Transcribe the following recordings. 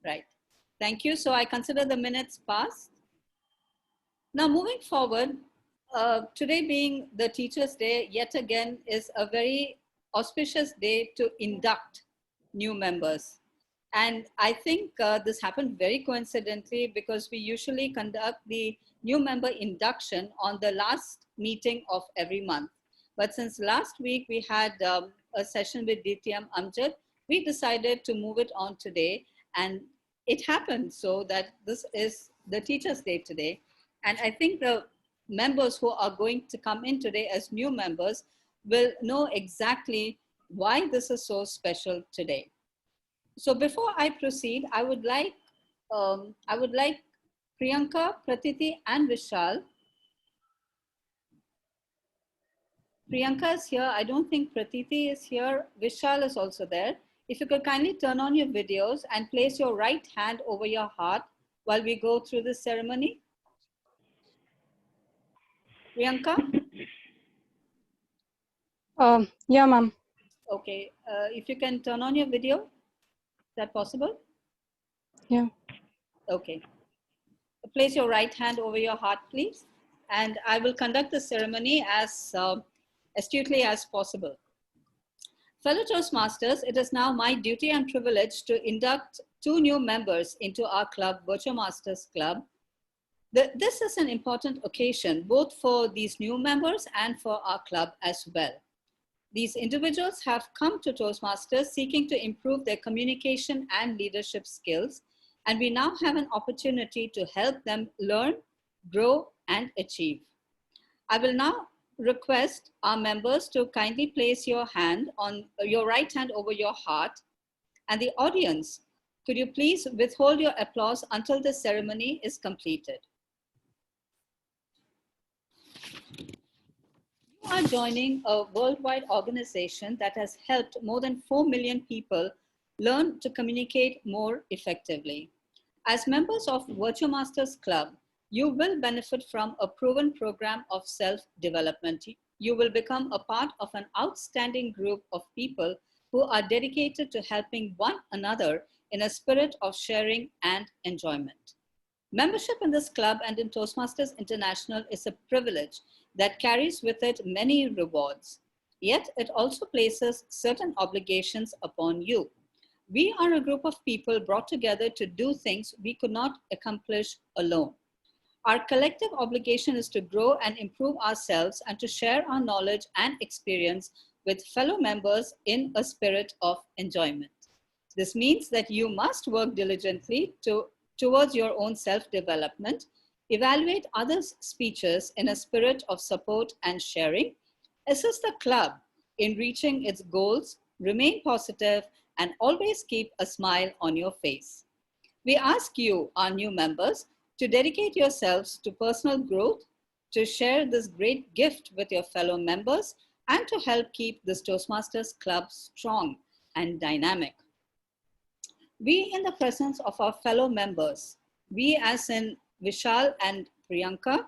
Right. Thank you. So I consider the minutes passed. Now moving forward, today being the Teachers' Day, yet again is a very auspicious day to induct new members. And I think this happened very coincidentally because we usually conduct the new member induction on the last meeting of every month. But since last week we had a session with DTM Amjad, we decided to move it on today. And it happened so that this is the Teachers' Day today. And I think the members who are going to come in today as new members will know exactly why this is so special today. So before I proceed, I would like Priyanka, Pratiti, and Vishal. Priyanka is here. I don't think Pratiti is here. Vishal is also there. If you could kindly turn on your videos and place your right hand over your heart while we go through this ceremony. Priyanka? Yeah, ma'am. Okay. If you can turn on your video, is that possible? Yeah. Okay. Place your right hand over your heart, please. And I will conduct the ceremony as astutely as possible. Fellow Toastmasters, it is now my duty and privilege to induct two new members into our club, VirtuoMasters Club. This is an important occasion, both for these new members and for our club as well. These individuals have come to Toastmasters seeking to improve their communication and leadership skills, and we now have an opportunity to help them learn, grow, and achieve. I will now request our members to kindly place your right hand over your heart, and the audience, could you please withhold your applause until the ceremony is completed. You are joining a worldwide organization that has helped more than 4 million people learn to communicate more effectively. As members of VirtuoMasters Club, you will benefit from a proven program of self-development. You will become a part of an outstanding group of people who are dedicated to helping one another in a spirit of sharing and enjoyment. Membership in this club and in Toastmasters International is a privilege that carries with it many rewards. Yet it also places certain obligations upon you. We are a group of people brought together to do things we could not accomplish alone. Our collective obligation is to grow and improve ourselves and to share our knowledge and experience with fellow members in a spirit of enjoyment. This means that you must work diligently towards your own self-development, evaluate others' speeches in a spirit of support and sharing, assist the club in reaching its goals, remain positive, and always keep a smile on your face. We ask you, our new members, to dedicate yourselves to personal growth, to share this great gift with your fellow members, and to help keep this Toastmasters Club strong and dynamic. We, in the presence of our fellow members, we as in Vishal and Priyanka,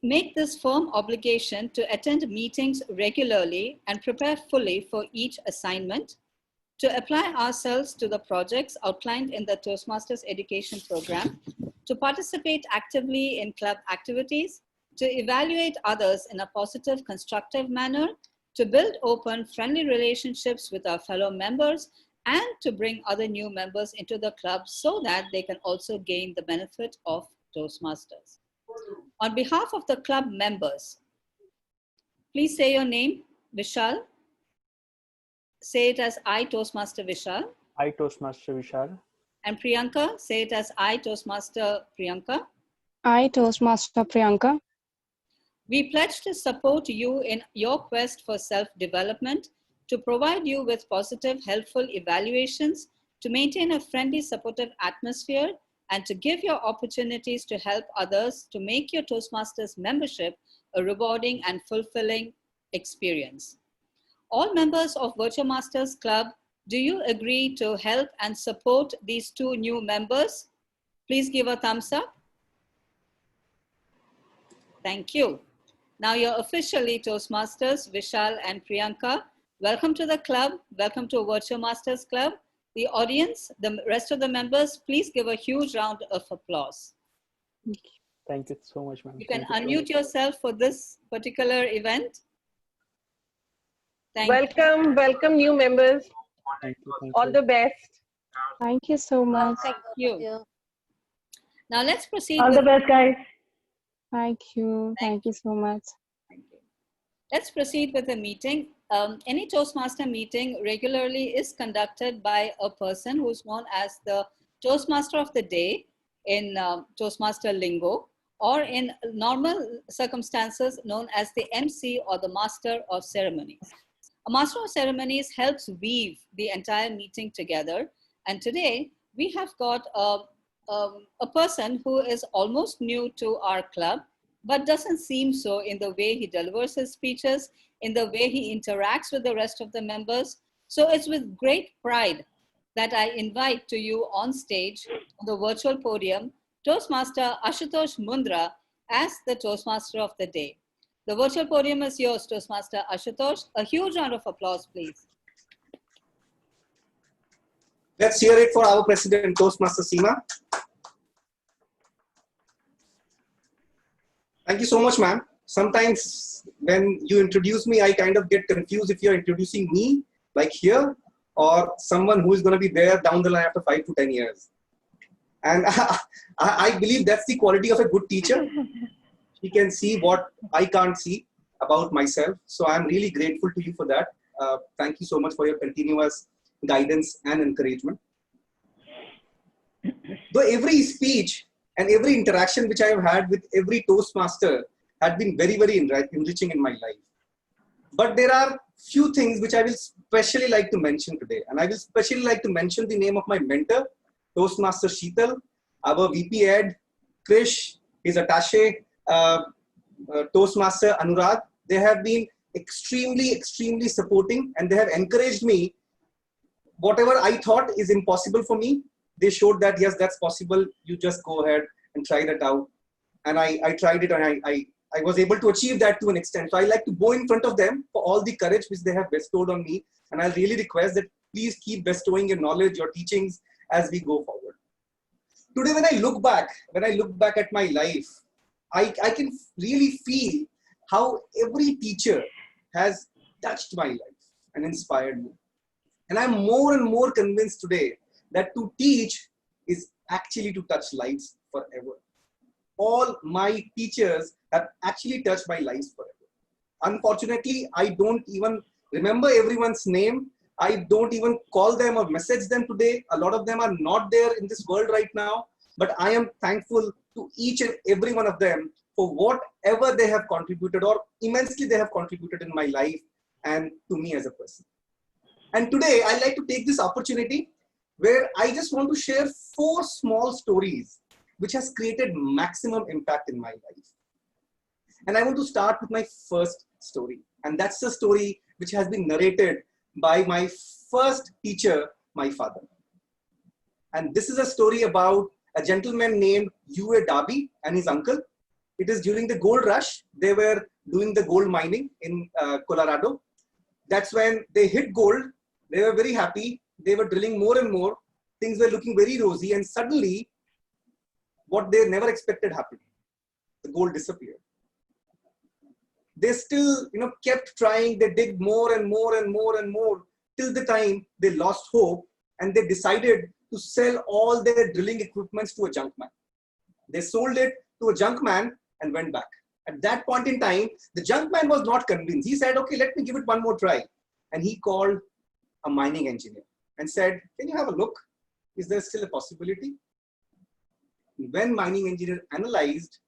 make this firm obligation to attend meetings regularly and prepare fully for each assignment, to apply ourselves to the projects outlined in the Toastmasters education program, to participate actively in club activities, to evaluate others in a positive, constructive manner, to build open, friendly relationships with our fellow members, and to bring other new members into the club so that they can also gain the benefit of Toastmasters. On behalf of the club members, please say your name, Vishal. Say it as I, Toastmaster Vishal. I, Toastmaster Vishal. And Priyanka, say it as I, Toastmaster Priyanka. I, Toastmaster Priyanka. We pledge to support you in your quest for self-development, to provide you with positive, helpful evaluations, to maintain a friendly, supportive atmosphere, and to give you opportunities to help others to make your Toastmasters membership a rewarding and fulfilling experience. All members of VirtuoMasters Club, do you agree to help and support these two new members? Please give a thumbs up. Thank you. Now you're officially Toastmasters, Vishal and Priyanka. Welcome to the club. Welcome to VirtuoMasters Club. The audience, the rest of the members, please give a huge round of applause. Thank you so much, ma'am. You can Thank you so unmute much. yourself for this particular event. Welcome new members. Thank you. Thank All you. the best. Thank you so much. Thank you. Now let's proceed. All the best, guys. Thank you. Thank you so much. Thank you. Let's proceed with the meeting. Any Toastmaster meeting regularly is conducted by a person who's known as the Toastmaster of the day in Toastmaster lingo, or in normal circumstances known as the MC or the Master of Ceremonies. A Master of Ceremonies helps weave the entire meeting together. And today we have got a person who is almost new to our club, but doesn't seem so in the way he delivers his speeches, in the way he interacts with the rest of the members. So it's with great pride that I invite to you on stage, on the virtual podium, Toastmaster Ashutosh Mundra as the Toastmaster of the day. The virtual podium is yours, Toastmaster Ashutosh. A huge round of applause, please. Let's hear it for our President, Toastmaster Seema. Thank you so much, ma'am. Sometimes when you introduce me, I kind of get confused if you're introducing me, like here, or someone who is going to be there down the line after 5 to 10 years. And I believe that's the quality of a good teacher. She can see what I can't see about myself. So I'm really grateful to you for that. Thank you so much for your continuous guidance and encouragement. Though every speech and every interaction which I have had with every Toastmaster had been very, very enriching in my life. But there are few things which I will specially like to mention today. And I will specially like to mention the name of my mentor, Toastmaster Sheetal, our VP Ed, Krish, his attaché, Toastmaster Anurag. They have been extremely supporting, and they have encouraged me. Whatever I thought is impossible for me, they showed that, yes, that's possible. You just go ahead and try that out. And I tried it, and I was able to achieve that to an extent. So I like to go in front of them for all the courage which they have bestowed on me. And I really request that please keep bestowing your knowledge, your teachings as we go forward. Today, when I look back at my life, I can really feel how every teacher has touched my life and inspired me. And I'm more and more convinced today that to teach is actually to touch lives forever. All my teachers have actually touched my lives forever. Unfortunately, I don't even remember everyone's name. I don't even call them or message them today. A lot of them are not there in this world right now. But I am thankful to each and every one of them for whatever they have contributed, or immensely they have contributed in my life and to me as a person. And today, I'd like to take this opportunity where I just want to share 4 small stories which has created maximum impact in my life. And I want to start with my first story. And that's the story which has been narrated by my first teacher, my father. And this is a story about a gentleman named U.A. Darby and his uncle. It is during the gold rush. They were doing the gold mining in Colorado. That's when they hit gold. They were very happy. They were drilling more and more. Things were looking very rosy. And suddenly, what they never expected happened. The gold disappeared. They still, kept trying. They dig more and more and more and more till the time they lost hope, and they decided to sell all their drilling equipments to a junk man. They sold it to a junk man and went back. At that point in time, the junk man was not convinced. He said, okay, let me give it one more try. And he called a mining engineer and said, can you have a look? Is there still a possibility? When mining engineer analyzed,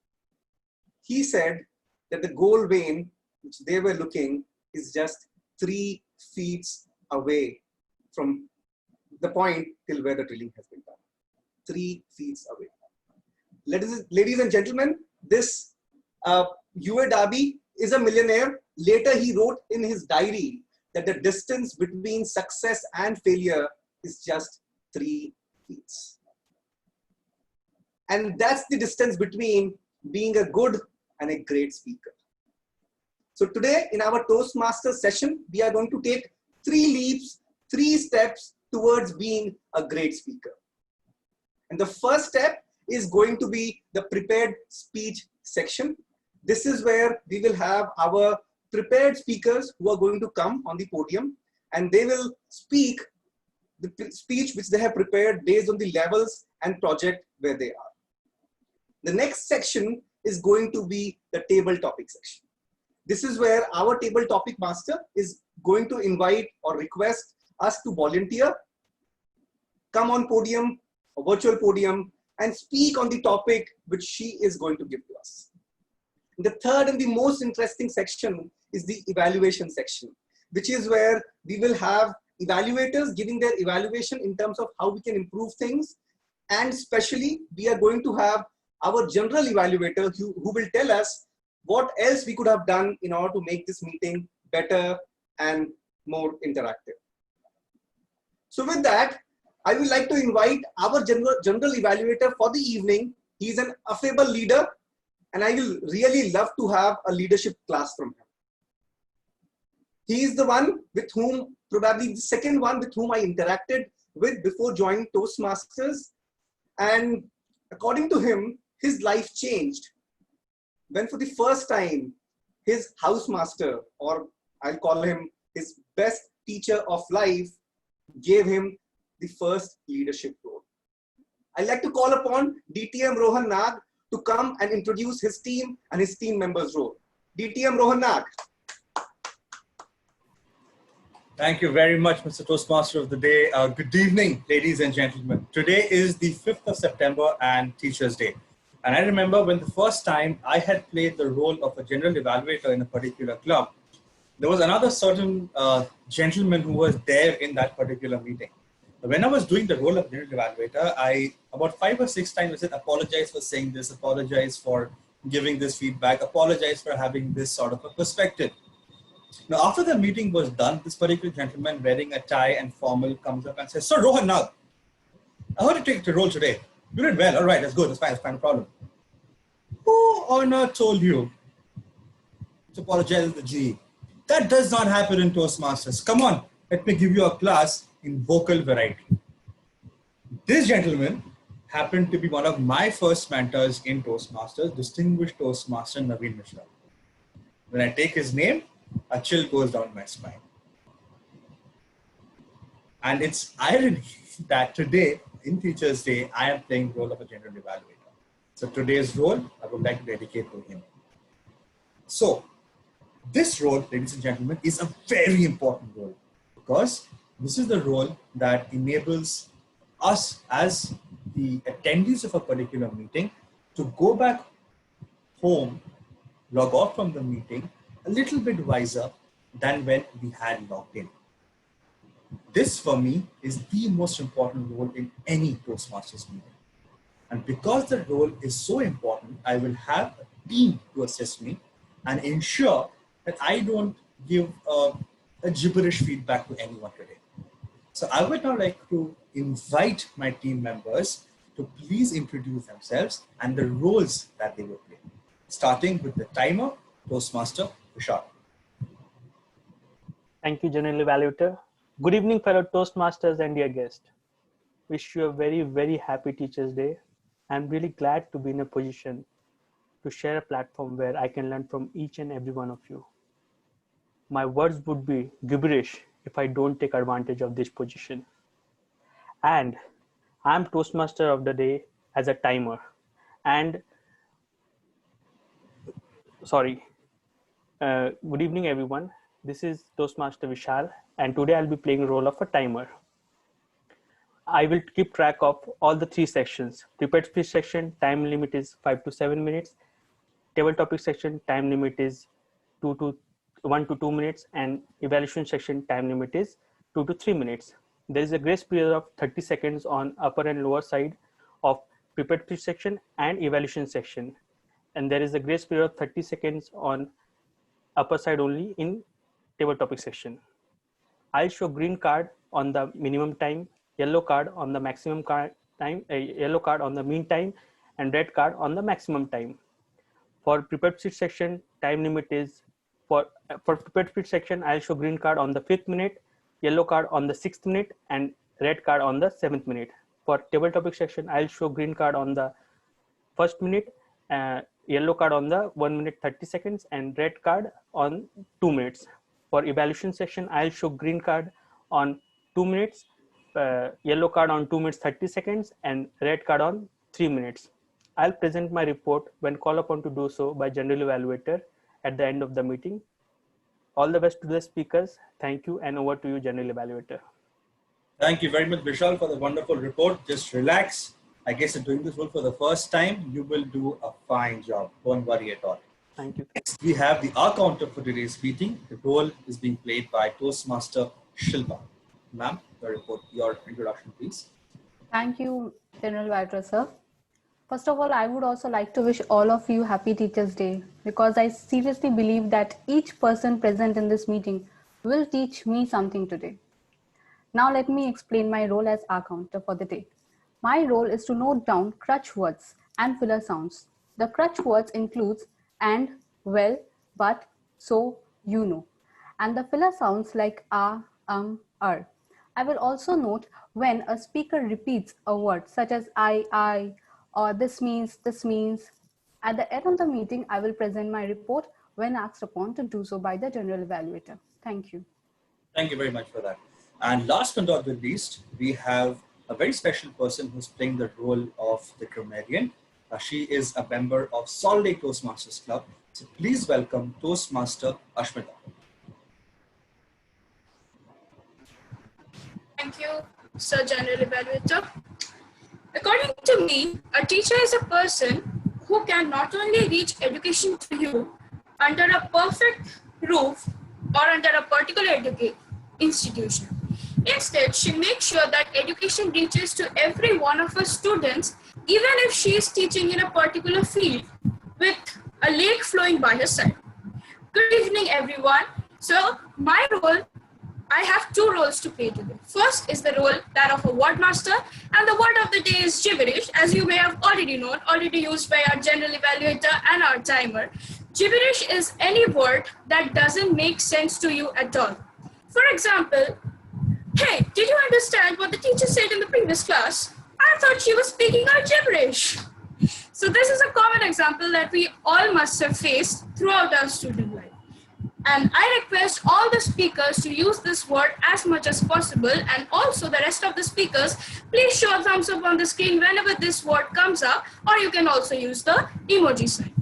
he said that the gold vein which they were looking is just 3 feet away from the point till where the drilling has been done. 3 feet away. Ladies and gentlemen, this U.A. Darby is a millionaire. Later, he wrote in his diary that the distance between success and failure is just 3 feet. And that's the distance between being a good and a great speaker. So today in our Toastmasters session, we are going to take 3 leaps, 3 steps towards being a great speaker. And the first step is going to be the prepared speech section. This is where we will have our prepared speakers who are going to come on the podium, and they will speak the speech which they have prepared based on the levels and project where they are. The next section is going to be the table topic section. This is where our table topic master is going to invite or request us to volunteer, come on podium, a virtual podium, and speak on the topic which she is going to give to us. The third and the most interesting section is the evaluation section, which is where we will have evaluators giving their evaluation in terms of how we can improve things. And especially, we are going to have our general evaluator who will tell us what else we could have done in order to make this meeting better and more interactive. So with that, I would like to invite our general evaluator for the evening. He's an affable leader, and I will really love to have a leadership class from him. He is the one with whom, probably the second one with whom I interacted with before joining Toastmasters. And according to him, his life changed when for the first time, his housemaster, or I'll call him his best teacher of life, gave him the first leadership role. I'd like to call upon DTM Rohan Nag to come and introduce his team and his team members' role. DTM Rohan Nag. Thank you very much, Mr. Toastmaster of the Day. Good evening, ladies and gentlemen. Today is the 5th of September and Teachers' Day. And I remember when the first time I had played the role of a general evaluator in a particular club, there was another certain gentleman who was there in that particular meeting. When I was doing the role of general evaluator, I about 5 or 6 times I said, apologize for saying this, apologize for giving this feedback, apologize for having this sort of a perspective. Now, after the meeting was done, this particular gentleman wearing a tie and formal comes up and says, "So Rohan, now, I heard you take the role today. You did well. All right, that's good. That's fine, no problem. Who on earth told you to apologize to the GE? That does not happen in Toastmasters. Come on, let me give you a class in vocal variety." This gentleman happened to be one of my first mentors in Toastmasters, distinguished Toastmaster Naveen Mishra. When I take his name, a chill goes down my spine. And it's irony that today, in Teachers' Day, I am playing the role of a general evaluator. So today's role, I would like to dedicate to him. So this role, ladies and gentlemen, is a very important role because this is the role that enables us as the attendees of a particular meeting to go back home, log off from the meeting, a little bit wiser than when we had logged in. This for me is the most important role in any Toastmasters meeting. And because the role is so important, I will have a team to assist me and ensure that I don't give a gibberish feedback to anyone today. So I would now like to invite my team members to please introduce themselves and the roles that they will play. Starting with the timer, Toastmaster Vishal. Thank you, General Evaluator. Good evening, fellow Toastmasters and dear guests. Wish you a very, very happy Teachers' Day. I'm really glad to be in a position to share a platform where I can learn from each and every one of you. My words would be gibberish if I don't take advantage of this position. And I'm Toastmaster of the Day as a timer. And good evening, everyone. This is Toastmaster Vishal, and today I'll be playing the role of a timer. I will keep track of all the 3 sections. Prepared speech section, time limit is 5 to 7 minutes. Table topic section, time limit is 1 to 2 minutes, and evaluation section, time limit is 2 to 3 minutes. There is a grace period of 30 seconds on upper and lower side of prepared speech section and evaluation section. And there is a grace period of 30 seconds on upper side only in table topic section. I'll show green card on the minimum time, yellow card on the maximum time, yellow card on the mean time, and red card on the maximum time. For prepared speech section, time limit is for prepared speech section, I'll show green card on the 5th minute, yellow card on the 6th minute, and red card on the 7th minute. For table topic section, I'll show green card on the 1st minute, yellow card on the 1 minute 30 seconds, and red card on 2 minutes. For evaluation section, I'll show green card on 2 minutes, yellow card on 2 minutes 30 seconds, and red card on 3 minutes. I'll present my report when called upon to do so by general evaluator at the end of the meeting. All the best to the speakers. Thank you, and over to you, general evaluator. Thank you very much, Vishal, for the wonderful report. Just relax. I guess in doing this role for the first time, you will do a fine job. Don't worry at all. Thank you. Next, we have the R counter for today's meeting. The role is being played by Toastmaster Shilpa. Ma'am, your introduction, please. Thank you, General Evaluator, sir. First of all, I would also like to wish all of you Happy Teachers' Day, because I seriously believe that each person present in this meeting will teach me something today. Now let me explain my role as R counter for the day. My role is to note down crutch words and filler sounds. The crutch words includes and, well, but, so, you know. And the filler sounds like are. I will also note when a speaker repeats a word such as I, or this means. At the end of the meeting, I will present my report when asked upon to do so by the general evaluator. Thank you. Thank you very much for that. And last but not the least, we have a very special person who's playing the role of the grammarian. She is a member of Salt Lake Toastmasters Club. So please welcome Toastmaster Ashmita. Thank you, Sir General Evaluator. According to me, a teacher is a person who can not only reach education to you under a perfect roof or under a particular institution. Instead, she makes sure that education reaches to every one of her students, even if she is teaching in a particular field with a lake flowing by her side. Good evening, everyone. So, my role, I have two roles to play today. First is the role that of a word master, and the word of the day is gibberish, as you may have already known, already used by our general evaluator and our timer. Gibberish is any word that doesn't make sense to you at all. For example, hey, did you understand what the teacher said in the previous class? I thought she was speaking our gibberish. So this is a common example that we all must have faced throughout our student life. And I request all the speakers to use this word as much as possible, and also the rest of the speakers, please show a thumbs up on the screen whenever this word comes up, or you can also use the emoji sign.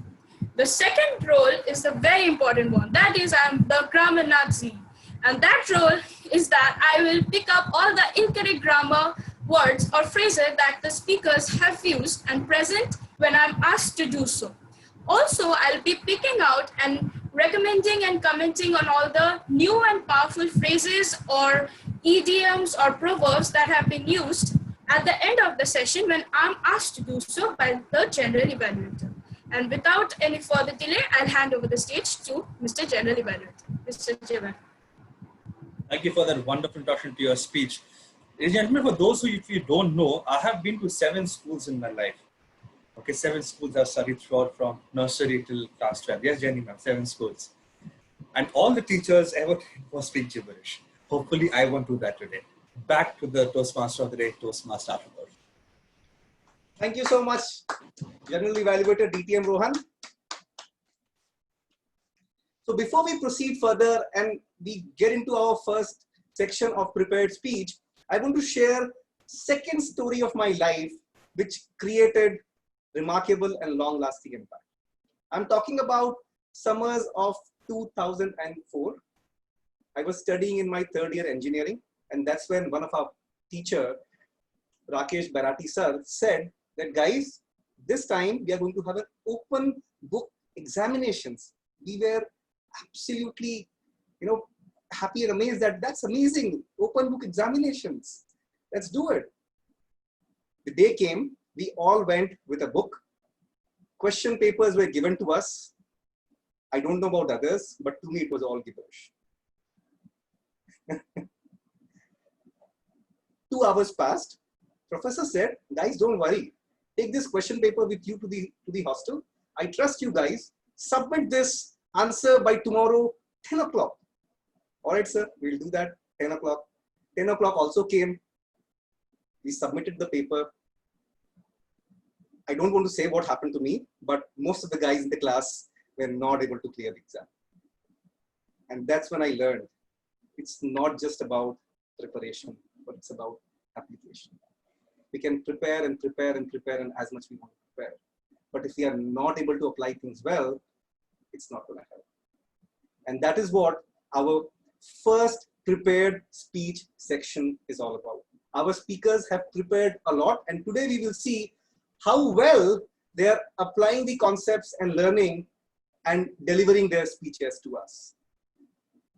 The second role is the very important one. That is, I'm the grammar Nazi. And that role is that I will pick up all the incorrect grammar words or phrases that the speakers have used and present when I'm asked to do so. Also, I'll be picking out and recommending and commenting on all the new and powerful phrases or idioms or proverbs that have been used at the end of the session when I'm asked to do so by the general evaluator. And without any further delay, I'll hand over the stage to Mr. General Evaluator. Mr. Jevan. Thank you for that wonderful introduction to your speech. Ladies and gentlemen, for those who if you don't know, I have been to 7 schools in my life. Okay, 7 schools I've studied throughout from nursery till class 12. Yes, Jenny ma'am, 7 schools. And all the teachers ever was speak gibberish. Hopefully, I won't do that today. Back to the Toastmaster of the day, Toastmaster Ashmita. Thank you so much, General Evaluator DTM Rohan. So before we proceed further and we get into our first section of prepared speech, I want to share second story of my life, which created remarkable and long-lasting impact. I'm talking about summers of 2004. I was studying in my 3rd year engineering, and that's when one of our teacher, Rakesh Barati sir, said that guys, this time we are going to have an open book examinations. We were absolutely, happy and amazed that that's amazing. Open book examinations. Let's do it. The day came, we all went with a book. Question papers were given to us. I don't know about others, but to me it was all gibberish. 2 hours passed. Professor said, guys, don't worry. Take this question paper with you to the hostel. I trust you guys. Submit this answer by tomorrow, 10 o'clock. All right, sir, we'll do that, 10 o'clock. 10 o'clock also came. We submitted the paper. I don't want to say what happened to me, but most of the guys in the class were not able to clear the exam. And that's when I learned it's not just about preparation, but it's about application. We can prepare and prepare and prepare and as much we want to prepare. But if we are not able to apply things well, it's not going to help. And that is what our first prepared speech section is all about. Our speakers have prepared a lot, and today we will see how well they are applying the concepts and learning and delivering their speeches to us.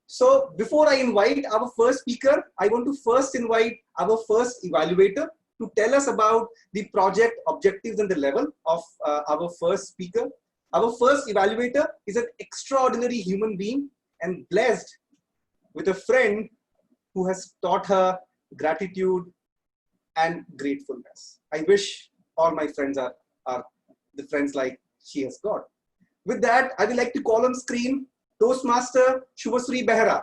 So before I invite our first speaker, I want to first invite our first evaluator to tell us about the project objectives and the level of our first speaker. Our first evaluator is an extraordinary human being and blessed with a friend who has taught her gratitude and gratefulness. I wish all my friends are the friends like she has got. With that, I would like to call on screen Toastmaster Shubhasree Behra.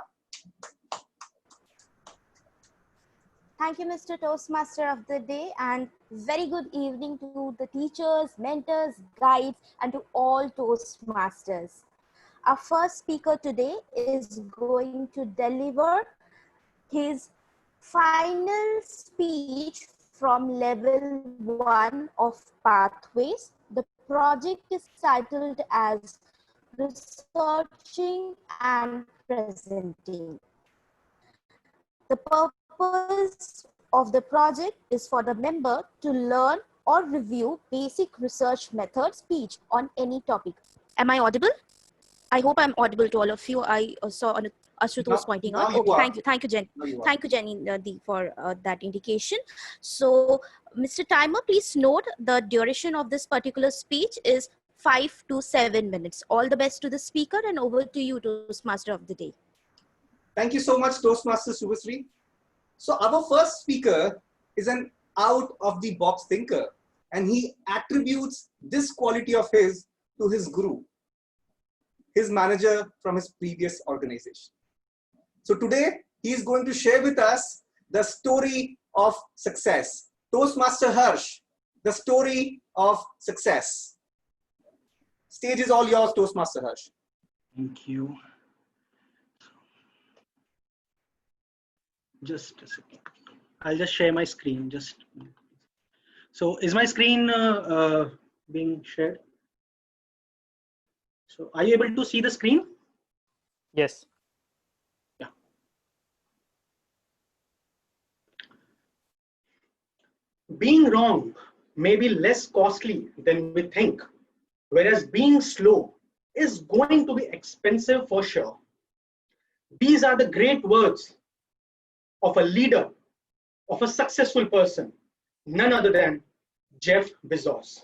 Thank you, Mr. Toastmaster of the Day, and very good evening to the teachers, mentors, guides, and to all Toastmasters. Our first speaker today is going to deliver his final speech from level 1 of Pathways. The project is titled as Researching and Presenting. The purpose of the project is for the member to learn or review basic research method speech on any topic. Am I audible? I hope I'm audible to all of you. I saw Ashutosh pointing out. Okay, thank you, Jenny. Thank you, Jenny, for that indication. So, Mr. Timer, please note the duration of this particular speech is 5 to 7 minutes. All the best to the speaker, and over to you, Toastmaster of the Day. Thank you so much, Toastmaster Shubhasree. So our first speaker is an out-of-the-box thinker, and he attributes this quality of his to his guru, his manager from his previous organization. So today, he is going to share with us the story of success. Toastmaster Harsh, the story of success. Stage is all yours, Toastmaster Harsh. Thank you. Just a second. I'll just share my screen. So is my screen being shared? So are you able to see the screen? Yes. Yeah. Being wrong may be less costly than we think, whereas being slow is going to be expensive for sure. These are the great words of a leader, of a successful person, none other than Jeff Bezos,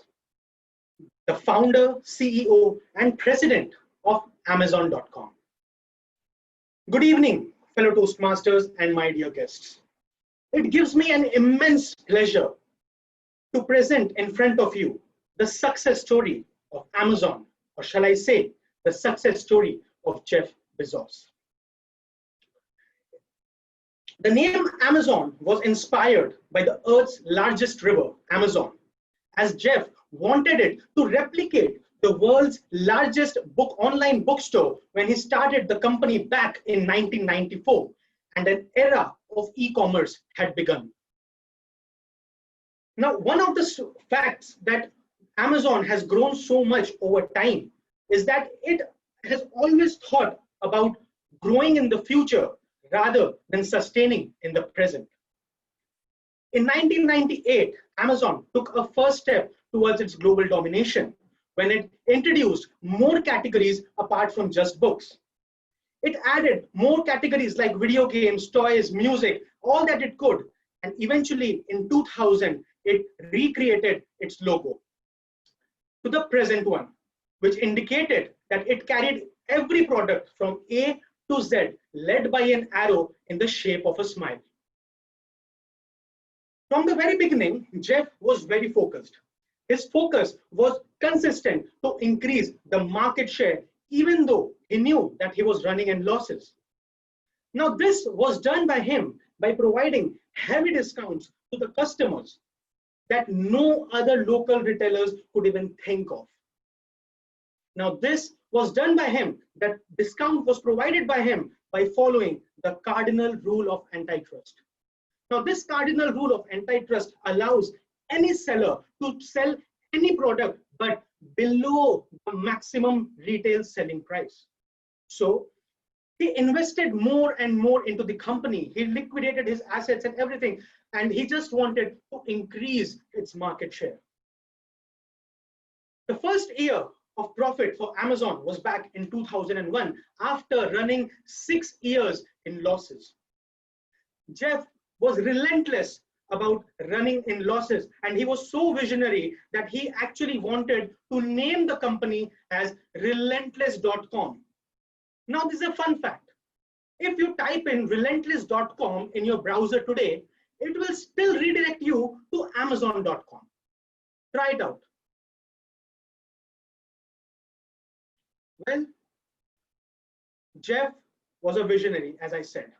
the founder, CEO, and president of Amazon.com. Good evening, fellow Toastmasters and my dear guests. It gives me an immense pleasure to present in front of you the success story of Amazon, or shall I say, the success story of Jeff Bezos. The name Amazon was inspired by the Earth's largest river, Amazon, as Jeff wanted it to replicate the world's largest online bookstore when he started the company back in 1994, and an era of e-commerce had begun. Now, one of the facts that Amazon has grown so much over time is that it has always thought about growing in the future rather than sustaining in the present. In 1998, Amazon took a first step towards its global domination when it introduced more categories apart from just books. It added more categories like video games, toys, music, all that it could. And eventually in 2000, it recreated its logo to the present one, which indicated that it carried every product from A to Z, led by an arrow in the shape of a smile. From the very beginning, Jeff was very focused. His focus was consistent to increase the market share, even though he knew that he was running in losses. Now, this was done by him by providing heavy discounts to the customers that no other local retailers could even think of. Now, this was done by him, that discount was provided by him by following the cardinal rule of antitrust. Now, this cardinal rule of antitrust allows any seller to sell any product but below the maximum retail selling price. So he invested more and more into the company. He liquidated his assets and everything, and he just wanted to increase its market share. The first year of profit for Amazon was back in 2001 after running 6 years in losses. Jeff was relentless about running in losses, and he was so visionary that he actually wanted to name the company as relentless.com. Now, this is a fun fact. If you type in relentless.com in your browser today, it will still redirect you to amazon.com. Try it out. Well, Jeff was a visionary, as I said,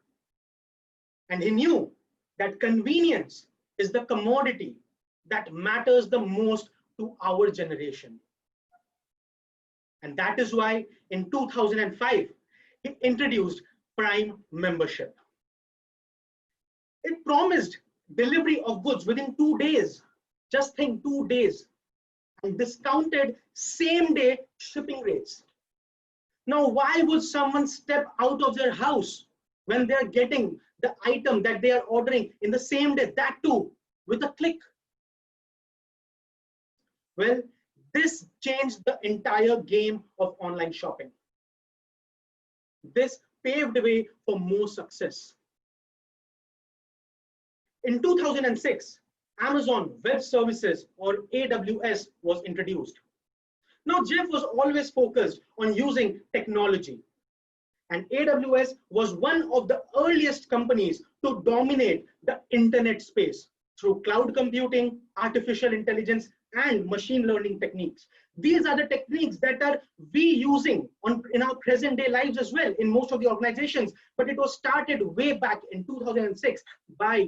and he knew that convenience is the commodity that matters the most to our generation. And that is why in 2005, he introduced Prime membership. It promised delivery of goods within 2 days. Just think, 2 days. And discounted same day shipping rates. Now, why would someone step out of their house when they're getting the item that they are ordering in the same day, that too with a click? Well, this changed the entire game of online shopping. This paved the way for more success. In 2006, Amazon Web Services, or AWS, was introduced. Now, Jeff was always focused on using technology, and AWS was one of the earliest companies to dominate the internet space through cloud computing, artificial intelligence, and machine learning techniques. These are the techniques that are we using in our present day lives as well in most of the organizations, but it was started way back in 2006 by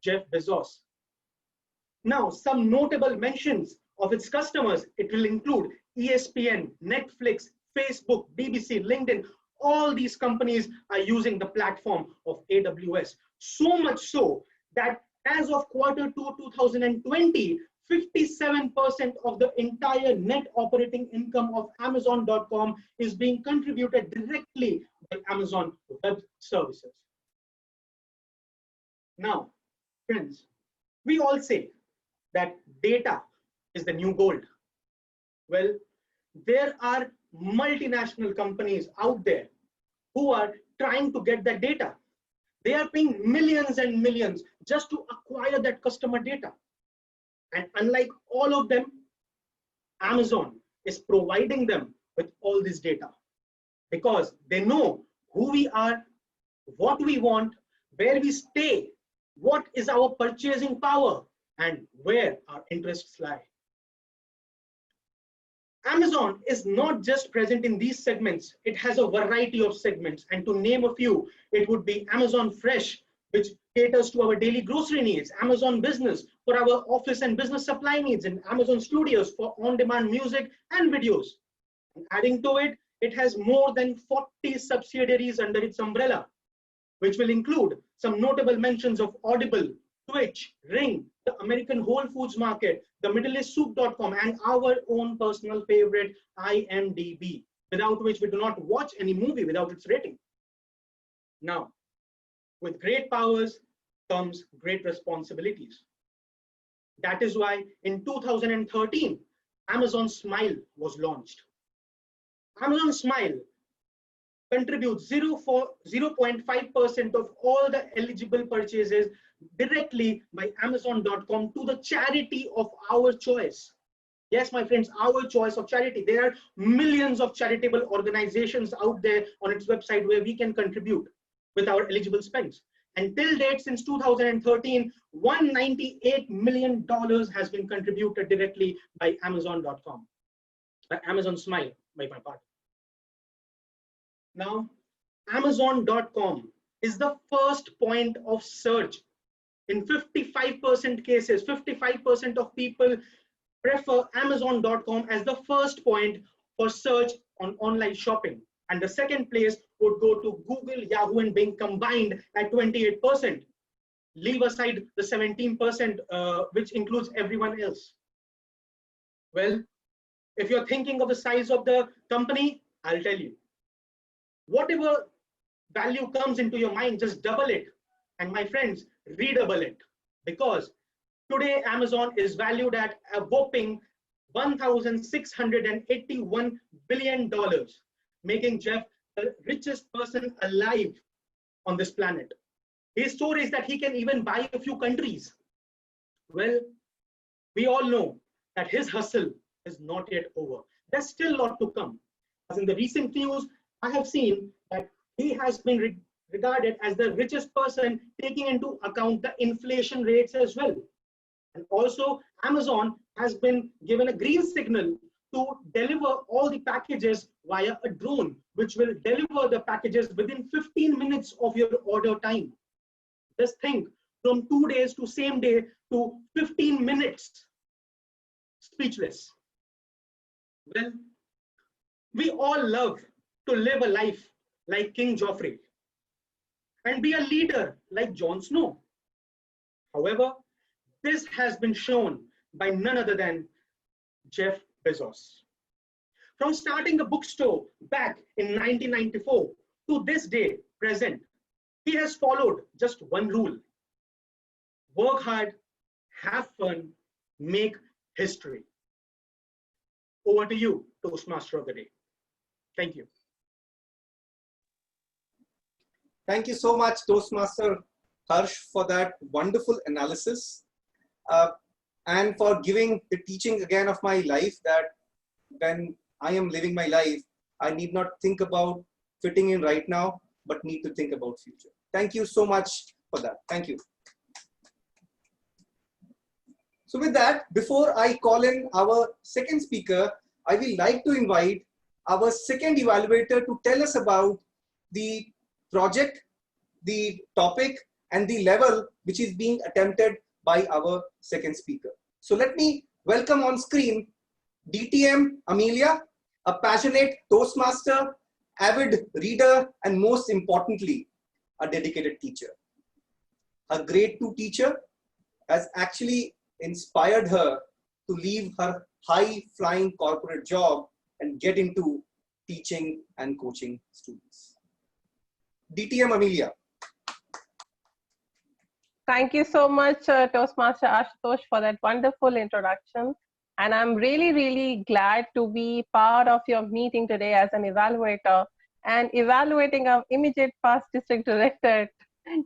Jeff Bezos. Now, some notable mentions of its customers, it will include ESPN, Netflix, Facebook, BBC, LinkedIn. All these companies are using the platform of AWS. So much so that as of Q2 2020, 57% of the entire net operating income of Amazon.com is being contributed directly by Amazon Web Services. Now, friends, we all say that data is the new gold. Well, there are multinational companies out there who are trying to get that data. They are paying millions and millions just to acquire that customer data. And unlike all of them, Amazon is providing them with all this data because they know who we are, what we want, where we stay, what is our purchasing power, and where our interests lie. Amazon is not just present in these segments, it has a variety of segments. And to name a few, it would be Amazon Fresh, which caters to our daily grocery needs, Amazon Business for our office and business supply needs, and Amazon Studios for on-demand music and videos. And adding to it, it has more than 40 subsidiaries under its umbrella, which will include some notable mentions of Audible, Twitch, Ring, the American Whole Foods Market, the Middle East Soup.com, and our own personal favorite, IMDb, without which we do not watch any movie without its rating. Now, with great powers comes great responsibilities. That is why in 2013, Amazon Smile was launched. Amazon Smile contributes 0.5% of all the eligible purchases directly by Amazon.com to the charity of our choice. Yes, my friends, our choice of charity. There are millions of charitable organizations out there on its website where we can contribute with our eligible spends. And till date, since 2013, $198 million has been contributed directly by Amazon.com, by Amazon Smile, by my part. Now, Amazon.com is the first point of search In 55% cases, 55% of people prefer Amazon.com as the first point for search on online shopping. And the second place would go to Google, Yahoo, and Bing combined at 28%. Leave aside the 17%, which includes everyone else. Well, if you're thinking of the size of the company, I'll tell you. Whatever value comes into your mind, just double it. And my friends, redouble it. Because today, Amazon is valued at a whopping $1,681 billion, making Jeff the richest person alive on this planet. His story is that he can even buy a few countries. Well, we all know that his hustle is not yet over. There's still a lot to come. As in the recent news, I have seen that he has been regarded as the richest person, taking into account the inflation rates as well. And also, Amazon has been given a green signal to deliver all the packages via a drone, which will deliver the packages within 15 minutes of your order time. Just think, from 2 days to same day to 15 minutes. Speechless. Well, we all love to live a life like King Joffrey and be a leader like Jon Snow. However, this has been shown by none other than Jeff Bezos. From starting a bookstore back in 1994 to this day, present, he has followed just one rule: work hard, have fun, make history. Over to you, Toastmaster of the Day. Thank you. Thank you so much, Toastmaster Harsh, for that wonderful analysis and for giving the teaching again of my life, that when I am living my life, I need not think about fitting in right now, but need to think about future. Thank you so much for that. Thank you. So with that, before I call in our second speaker, I will like to invite our second evaluator to tell us about the project, the topic, and the level which is being attempted by our second speaker. So let me welcome on screen DTM Amelia, a passionate Toastmaster, avid reader, and most importantly, a dedicated teacher. Her grade 2 teacher has actually inspired her to leave her high-flying corporate job and get into teaching and coaching students. DTM Amelia. Thank you so much, Toastmaster Ashutosh, for that wonderful introduction. And I'm really, really glad to be part of your meeting today as an evaluator and evaluating our immediate past district director,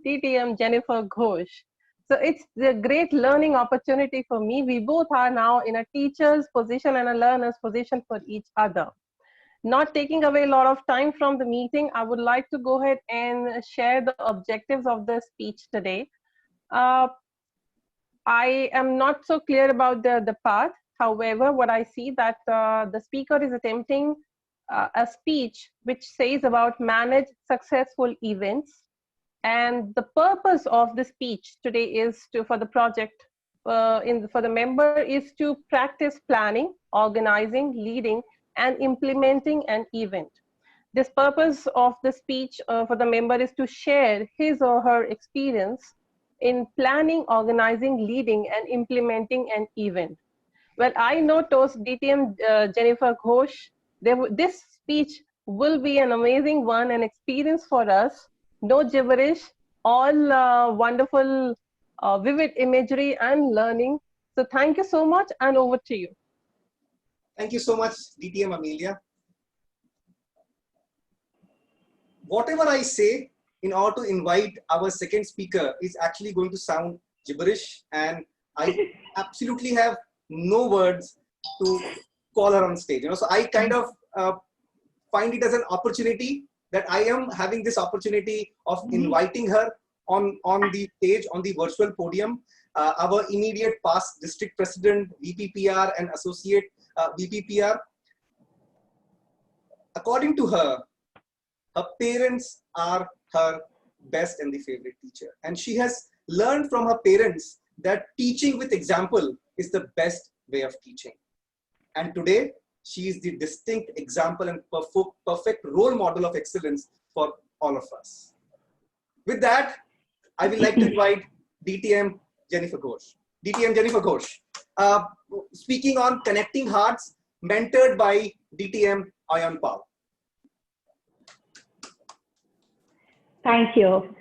DTM Jennifer Ghosh. So it's a great learning opportunity for me. We both are now in a teacher's position and a learner's position for each other. Not taking away a lot of time from the meeting, I would like to go ahead and share the objectives of the speech today. I am not so clear about the path. However, what I see that the speaker is attempting a speech which says about manage successful events. And the purpose of the speech today is to, for the project, for the member, is to practice planning, organizing, leading, and implementing an event. This purpose of the speech for the member is to share his or her experience in planning, organizing, leading, and implementing an event. Well, I know DTM Jennifer Ghosh, this speech will be an amazing one, an experience for us. No gibberish, all wonderful, vivid imagery and learning. So thank you so much, and over to you. Thank you so much, DTM Amelia. Whatever I say in order to invite our second speaker is actually going to sound gibberish, and I absolutely have no words to call her on stage. So I kind of find it as an opportunity that I am having this opportunity of inviting her on the stage, on the virtual podium. Our immediate past district president, VPPR, and associate VPPR. According to her, her parents are her best and the favorite teacher. And she has learned from her parents that teaching with example is the best way of teaching. And today, she is the distinct example and perfect role model of excellence for all of us. With that, I would like to invite DTM Jennifer Ghosh. DTM Jennifer Ghosh, speaking on connecting hearts, mentored by DTM Ayan Pal. Thank you.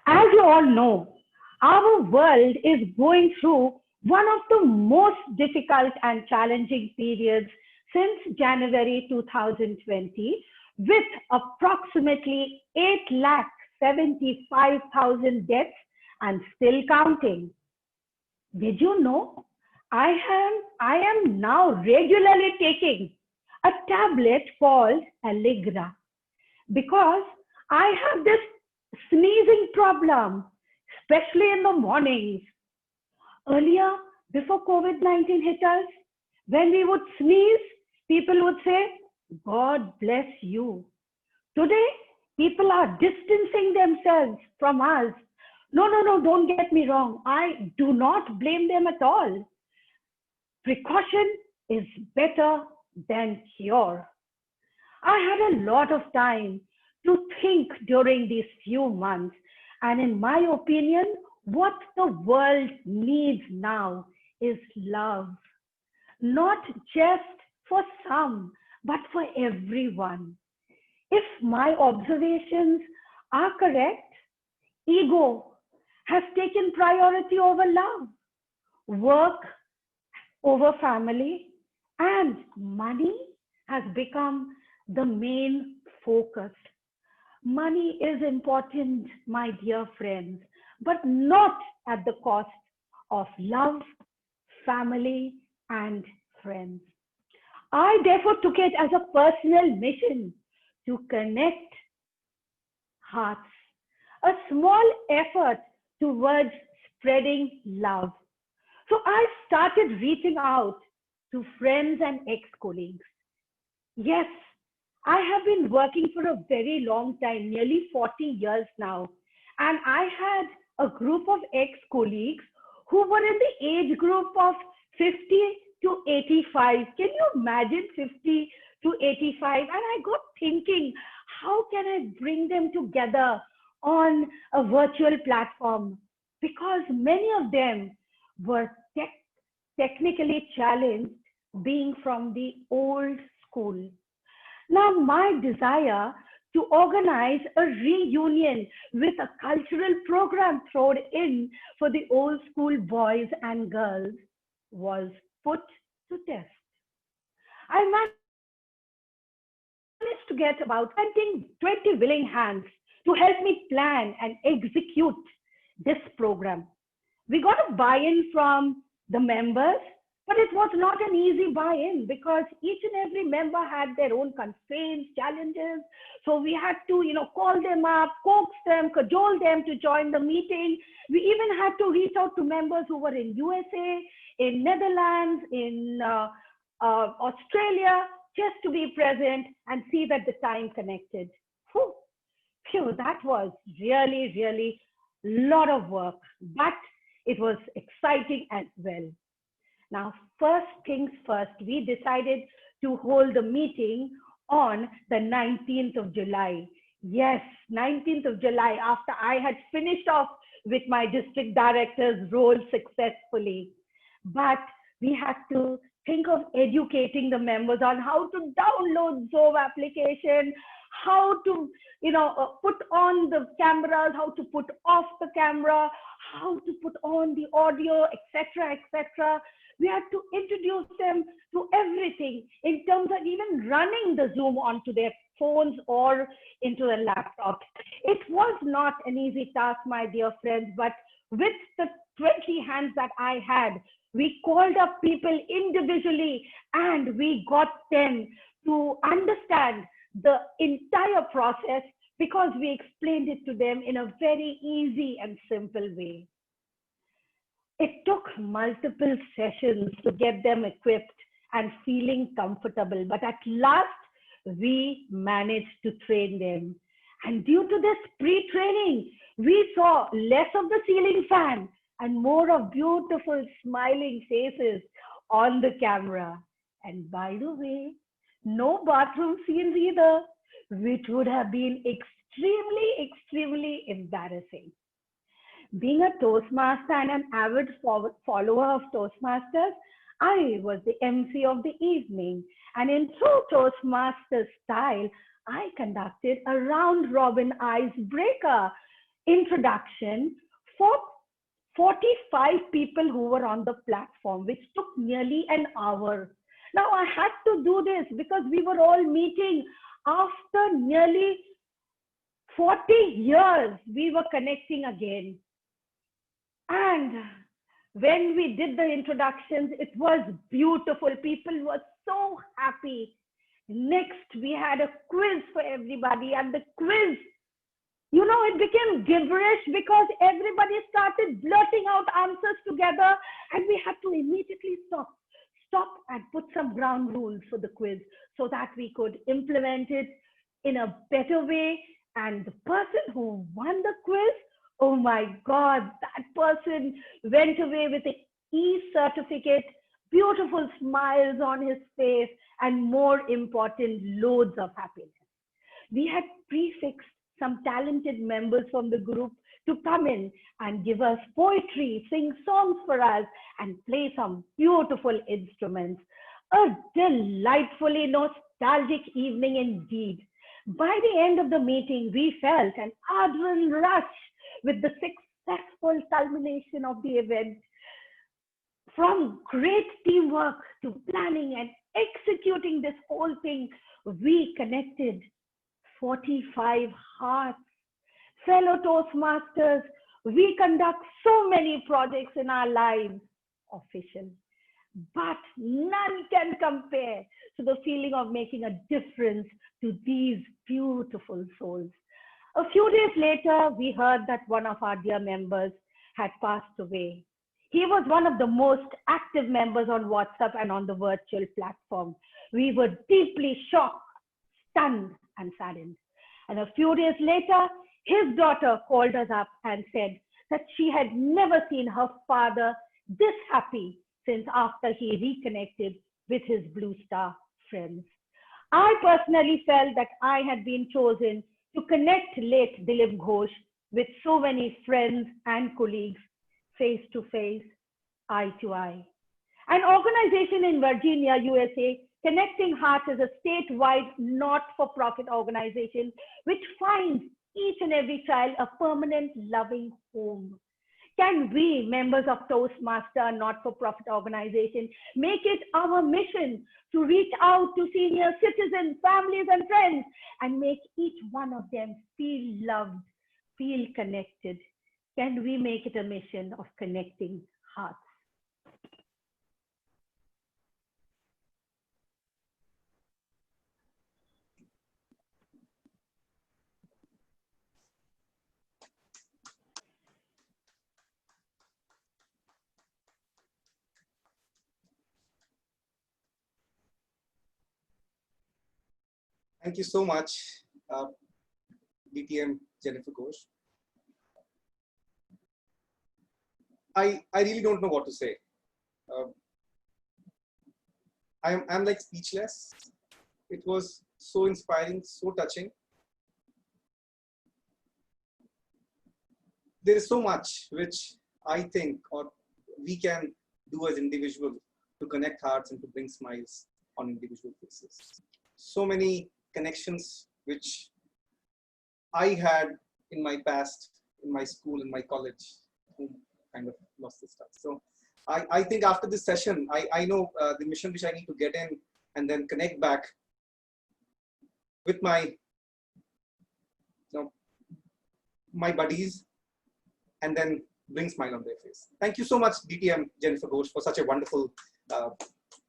As you all know, our world is going through one of the most difficult and challenging periods since January 2020, with approximately 8,75,000 deaths and still counting. Did you know I am now regularly taking a tablet called Allegra because I have this sneezing problem, especially in the mornings. Earlier, before COVID-19 hit us, when we would sneeze, people would say, God bless you. Today, people are distancing themselves from us. No, don't get me wrong. I do not blame them at all. Precaution is better than cure. I had a lot of time to think during these few months. And in my opinion, what the world needs now is love. Not just for some, but for everyone. If my observations are correct, ego has taken priority over love, work over family, and money has become the main focus. Money is important, my dear friends, but not at the cost of love, family, and friends. I therefore took it as a personal mission to connect hearts, a small effort towards spreading love. So I started reaching out to friends and ex-colleagues. Yes, I have been working for a very long time, nearly 40 years now. And I had a group of ex-colleagues who were in the age group of 50 to 85. Can you imagine 50 to 85? And I got thinking, how can I bring them together on a virtual platform? Because many of them were technically challenged, being from the old school. Now, my desire to organize a reunion with a cultural program thrown in for the old school boys and girls was put to test. I managed to get about 20 willing hands to help me plan and execute this program. We got a buy-in from the members, but it was not an easy buy-in because each and every member had their own constraints, challenges. So we had to, call them up, coax them, cajole them to join the meeting. We even had to reach out to members who were in USA, in Netherlands, in Australia, just to be present and see that the time connected. Phew, that was really, really a lot of work, but it was exciting as well. Now, first things first, we decided to hold the meeting on the 19th of July. Yes, 19th of July, after I had finished off with my district director's role successfully. But we had to think of educating the members on how to download Zoom application, how to put on the cameras, how to put off the camera, how to put on the audio, etc., etc. We had to introduce them to everything in terms of even running the Zoom onto their phones or into the laptop. It was not an easy task, my dear friends, but with the 20 hands that I had, we called up people individually and we got them to understand the entire process because we explained it to them in a very easy and simple way. It took multiple sessions to get them equipped and feeling comfortable, but at last we managed to train them. And due to this pre-training, we saw less of the ceiling fan and more of beautiful smiling faces on the camera. And by the way, no bathroom scenes either, which would have been extremely embarrassing. Being a Toastmaster and an avid follower of Toastmasters, I was the MC of the evening. And in true Toastmaster style, I conducted a round robin icebreaker introduction for 45 people who were on the platform, which took nearly an hour. Now I had to do this because we were all meeting after nearly 40 years. We were connecting again. And when we did the introductions, it was beautiful. People were so happy. Next, we had a quiz for everybody, and the quiz, you know, it became gibberish because everybody started blurting out answers together, and we had to immediately stop and put some ground rules for the quiz so that we could implement it in a better way. And the person who won the quiz, oh my God, that person went away with an e-certificate, beautiful smiles on his face, and more important, loads of happiness. We had prefixed some talented members from the group to come in and give us poetry, sing songs for us, and play some beautiful instruments. A delightfully nostalgic evening indeed. By the end of the meeting, we felt an adrenaline rush with the successful culmination of the event. From great teamwork to planning and executing this whole thing, we connected 45 hearts. Fellow Toastmasters, we conduct so many projects in our lives, official, but none can compare to the feeling of making a difference to these beautiful souls. A few days later, we heard that one of our dear members had passed away. He was one of the most active members on WhatsApp and on the virtual platform. We were deeply shocked, stunned, and saddened. And a few days later, his daughter called us up and said that she had never seen her father this happy since after he reconnected with his Blue Star friends. I personally felt that I had been chosen to connect late Dilip Ghosh with so many friends and colleagues face to face, eye to eye. An organization in Virginia, USA, Connecting Hearts is a statewide not-for-profit organization which finds each and every child a permanent, loving home. Can we, members of Toastmaster, a not-for-profit organization, make it our mission to reach out to senior citizens, families, and friends, and make each one of them feel loved, feel connected? Can we make it a mission of connecting hearts? Thank you so much, DTM Jennifer Ghosh. I really don't know what to say. I'm like speechless. It was so inspiring, so touching. There is so much which I think or we can do as individuals to connect hearts and to bring smiles on individual faces. So many connections which I had in my past, in my school, in my college, who kind of lost this stuff. So I think after this session, I know the mission which I need to get in and then connect back with my, my buddies and then bring smile on their face. Thank you so much, DTM Jennifer Ghosh, for such a wonderful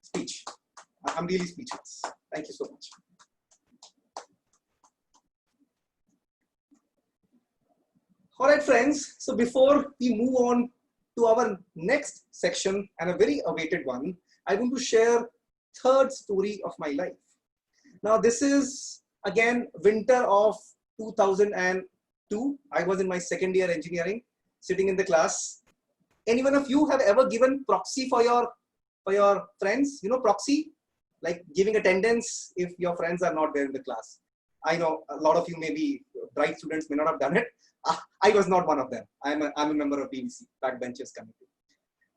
speech. I'm really speechless. Thank you so much. All right, friends. So before we move on to our next section and a very awaited one, I want to share third story of my life. Now, this is again winter of 2002. I was in my second year engineering, sitting in the class. Any one of you have ever given proxy for your friends? You know proxy? Like giving attendance if your friends are not there in the class. I know a lot of you, maybe bright students, may not have done it. I was not one of them. I'm a member of BBC, Backbenchers Committee.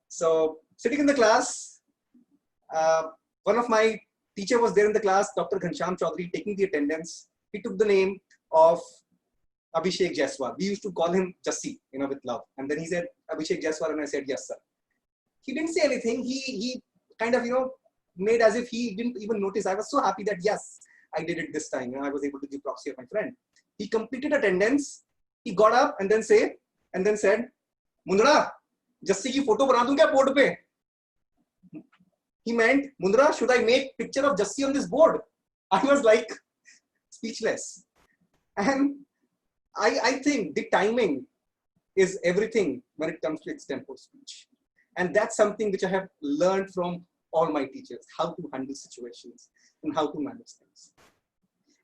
So sitting in the class, one of my teacher was there in the class, Dr. Ghanshyam Chaudhary, taking the attendance. He took the name of Abhishek Jaiswal. We used to call him Jassi, with love. And then he said, Abhishek Jaiswal, and I said, yes, sir. He didn't say anything. He kind of, made as if he didn't even notice. I was so happy that, yes, I did it this time. I was able to give proxy of my friend. He completed attendance. He got up and then said, Mundra, Jassi ki photo bana दूं क्या board पे? He meant, Mundra, should I make picture of Jassi on this board? I was like speechless. And I think the timing is everything when it comes to extempore speech. And that's something which I have learned from all my teachers, how to handle situations and how to manage things.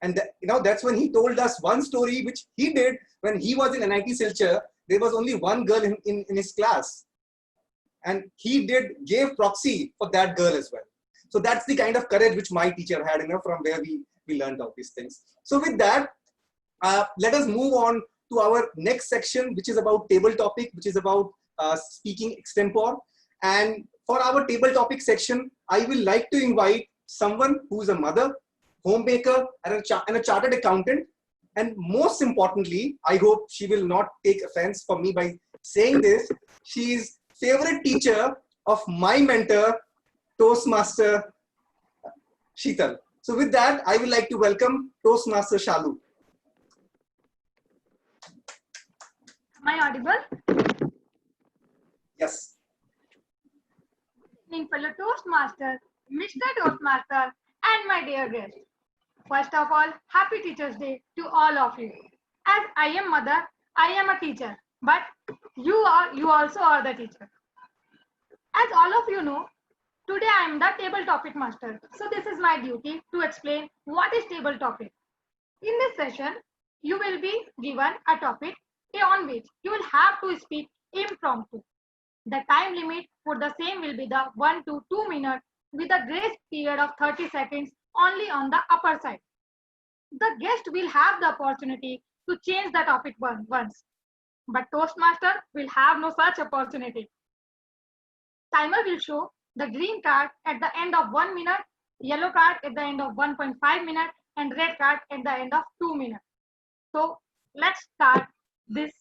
And that's when he told us one story which he did when he was in NIT Silchar. There was only one girl in his class. And he gave proxy for that girl as well. So that's the kind of courage which my teacher had, from where we learned all these things. So with that, let us move on to our next section, which is about table topic, which is about speaking extempore. And for our table topic section, I will like to invite someone who is a mother, homemaker, and a chartered accountant. And most importantly, I hope she will not take offense for me by saying this. She is favorite teacher of my mentor, Toastmaster Sheetal. So with that, I would like to welcome Toastmaster Shalu. Am I audible? Yes. Good evening, fellow Toastmaster, Mr. Toastmaster, and my dear guest. First of all, happy Teachers' Day to all of you. As I am mother, I am a teacher, but you also are the teacher. As all of you know, today I am the table topic master. So this is my duty to explain what is table topic. In this session, you will be given a topic on which you will have to speak impromptu. The time limit for the same will be the 1 to 2 minutes with a grace period of 30 seconds only on the upper side. The guest will have the opportunity to change the topic once, but Toastmaster will have no such opportunity. Timer will show the green card at the end of 1 minute, yellow card at the end of 1.5 minutes, and red card at the end of 2 minutes. So let's start this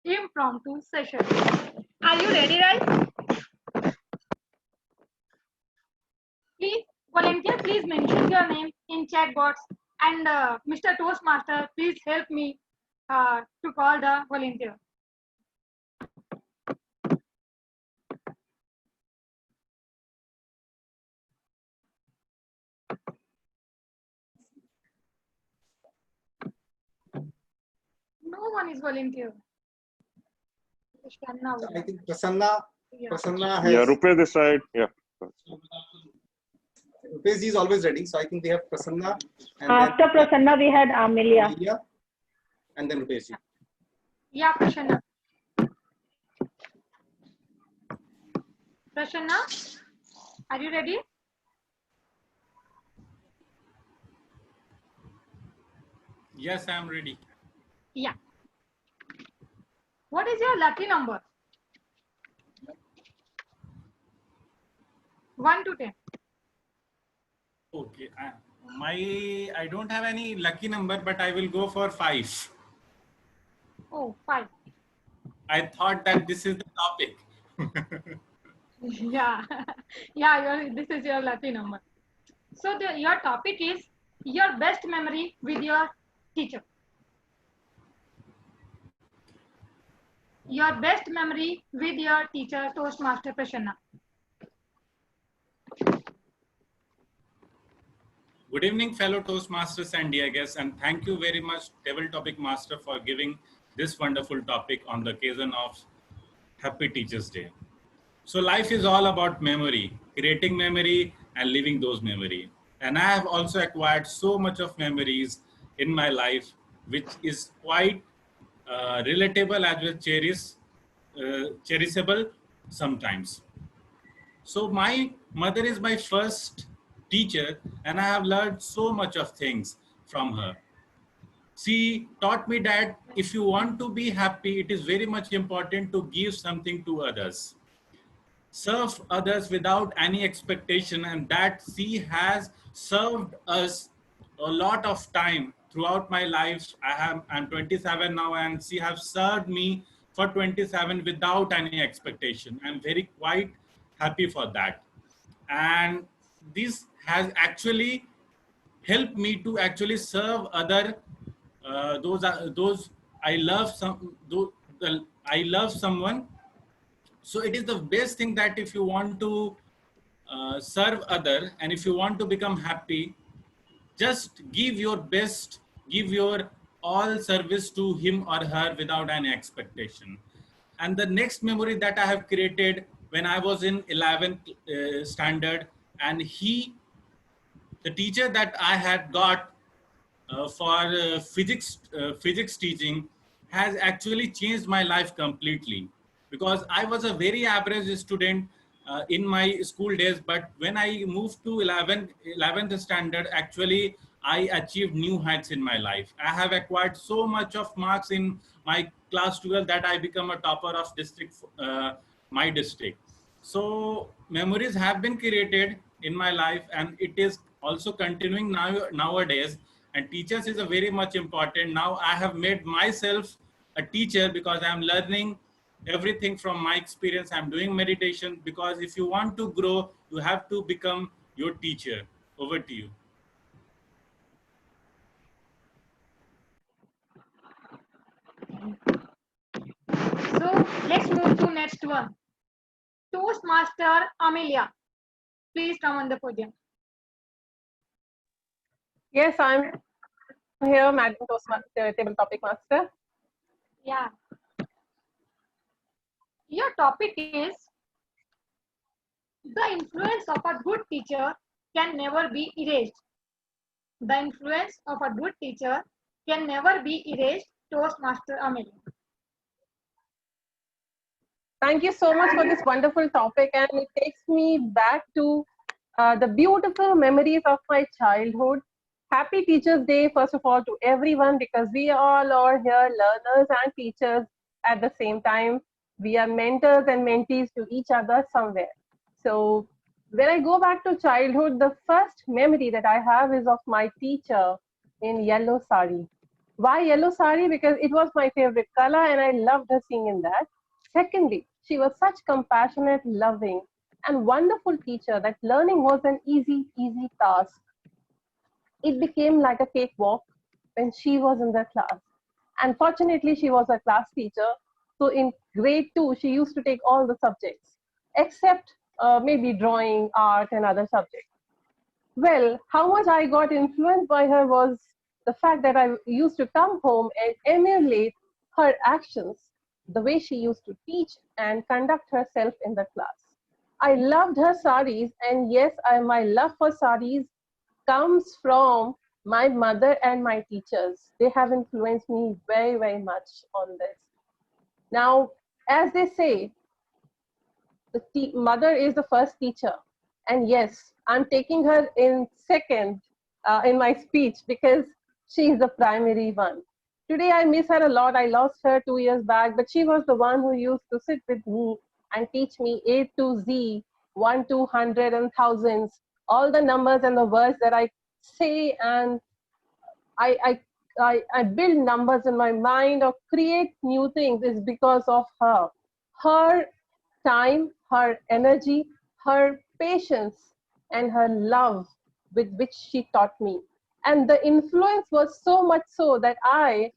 impromptu session. Are you ready, right? Please, volunteer, please mention your name in chat box, and Mr. Toastmaster, please help me to call the volunteer. No one is volunteer. I think Prasanna has. Yeah, Rupesh this side. Yeah. Rupesh is always ready. So I think we have Prasanna. And after Prasanna, we had Amelia. And then Rupesh. Yeah, Prasanna. Prasanna, are you ready? Yes, I'm ready. Yeah. What is your lucky number? 1 to 10. Okay. I don't have any lucky number, but I will go for 5. Oh, 5. I thought that this is the topic. Yeah. Yeah, this is your lucky number. So your topic is your best memory with your teacher. Your best memory with your teacher, Toastmaster Prasanna. Good evening, fellow Toastmasters and dear guests, and thank you very much, Table Topic Master, for giving this wonderful topic on the occasion of Happy Teachers' Day. So life is all about memory, creating memory and living those memories. And I have also acquired so much of memories in my life, which is quite relatable as well cherishable sometimes. So my mother is my first teacher, and I have learned so much of things from her. She taught me that if you want to be happy, it is very much important to give something to others. Serve others without any expectation, and that she has served us a lot of time throughout my life. I'm 27 now, and she has served me for 27 without any expectation. I'm very quite happy for that. And this has actually helped me to actually serve other those I love I love someone. So it is the best thing that if you want to serve other, and if you want to become happy, just give your best, give your all service to him or her without any expectation. And the next memory that I have created when I was in 11th standard, and the teacher that I had got for physics teaching has actually changed my life completely, because I was a very average student in my school days, but when I moved to 11th standard, actually I achieved new heights in my life. I have acquired so much of marks in my class 12 that I become a topper of my district. So memories have been created in my life, and it is also continuing nowadays. And teachers is a very much important. Now I have made myself a teacher because I'm learning everything from my experience. I'm doing meditation, because if you want to grow, you have to become your teacher. Over to you. So let's move to next one. Toastmaster Amelia, please come on the podium. Yes, I'm here, Madam Toastmaster, Table Topic Master. Yeah. Your topic is the influence of a good teacher can never be erased. The influence of a good teacher can never be erased. Toastmaster Amelia. Thank you so much for this wonderful topic, and it takes me back to the beautiful memories of my childhood. Happy Teachers Day, first of all, to everyone, because we all are here learners and teachers at the same time. We are mentors and mentees to each other somewhere. So when I go back to childhood, the first memory that I have is of my teacher in yellow sari. Why yellow sari? Because it was my favorite color and I loved her seeing in that. Secondly, she was such compassionate, loving, and wonderful teacher that learning was an easy task. It became like a cakewalk when she was in the class. And fortunately, she was a class teacher. So in grade 2, she used to take all the subjects, except maybe drawing, art, and other subjects. Well, how much I got influenced by her was the fact that I used to come home and emulate her actions, the way she used to teach and conduct herself in the class. I loved her saris, and yes, my love for saris comes from my mother and my teachers. They have influenced me very, very much on this. Now, as they say, the mother is the first teacher. And yes, I'm taking her in second in my speech because she is the primary one. Today, I miss her a lot. I lost her 2 years back, but she was the one who used to sit with me and teach me A to Z, 1 to 100 and thousands, all the numbers and the words that I say, and I build numbers in my mind or create new things is because of her. Her time, her energy, her patience, and her love with which she taught me. And the influence was so much so that I,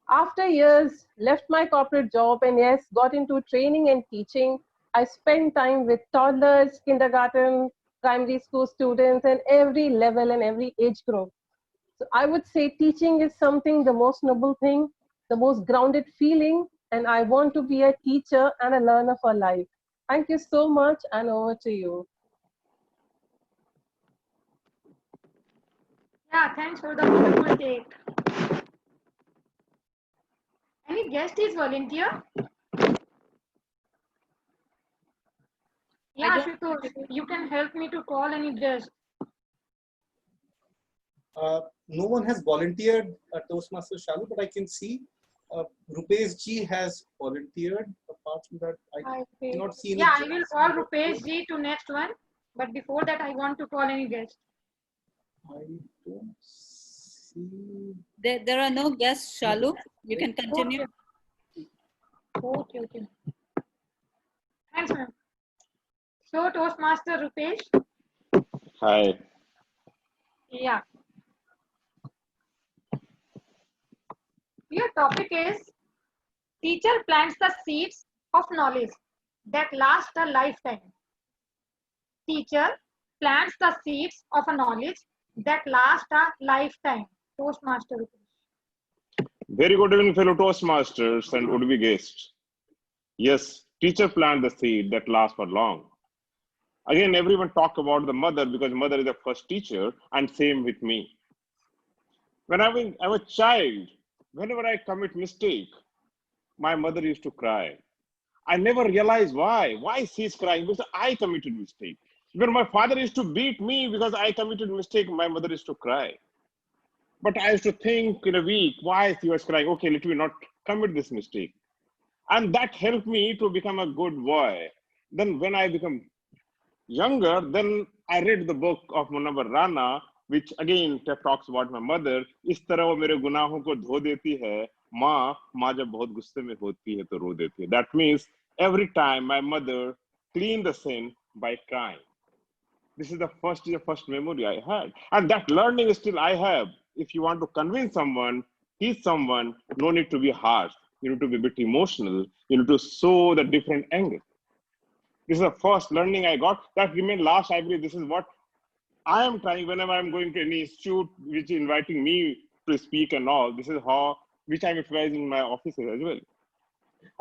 after years, left my corporate job and yes, got into training and teaching. I spent time with toddlers, kindergarten, primary school students, and every level and every age group. So I would say teaching is something, the most noble thing, the most grounded feeling, and I want to be a teacher and a learner for life. Thank you so much, and over to you. Yeah, thanks for the wonderful take. Any guest is volunteer? Yeah, Ashutosh, you can help me to call any guest. No one has volunteered Toastmaster Shalu, but I can see Rupesh ji has volunteered. Apart from that, I cannot see any. Yeah, I will call Rupesh ji to next one. But before that, I want to call any guest. I don't see. There are no guests, Shalu. You can continue. Okay, okay. Thanks, ma'am. So, Toastmaster Rupesh. Hi. Yeah. Your topic is teacher plants the seeds of knowledge that last a lifetime. Teacher plants the seeds of a knowledge that last a lifetime. Toastmaster Rupesh. Very good evening, fellow Toastmasters and would-be guests. Yes, teacher plant the seed that lasts for long. Again, everyone talk about the mother because mother is the first teacher, and same with me. When I was a child, whenever I commit mistake, my mother used to cry. I never realized why. Why she's crying? Because I committed mistake. When my father used to beat me because I committed mistake, my mother used to cry. But I used to think in a week, why she was crying? Okay, let me not commit this mistake. And that helped me to become a good boy. Then when I become younger, then I read the book of Munawar Rana, which again talks about my mother. इस तरह वो मेरे गुनाहों को धो देती है, माँ जब बहुत गुस्से में होती है तो रो देती है. That means every time my mother cleaned the sin by crying. This is the first memory I had, and that learning still I have. If you want to convince someone, teach someone, no need to be harsh. You need to be a bit emotional. You need to show the different angle. This is the first learning I got. That remained last. I believe this is what I am trying whenever I'm going to any institute which is inviting me to speak and all. This is how which I'm utilizing in my offices as well.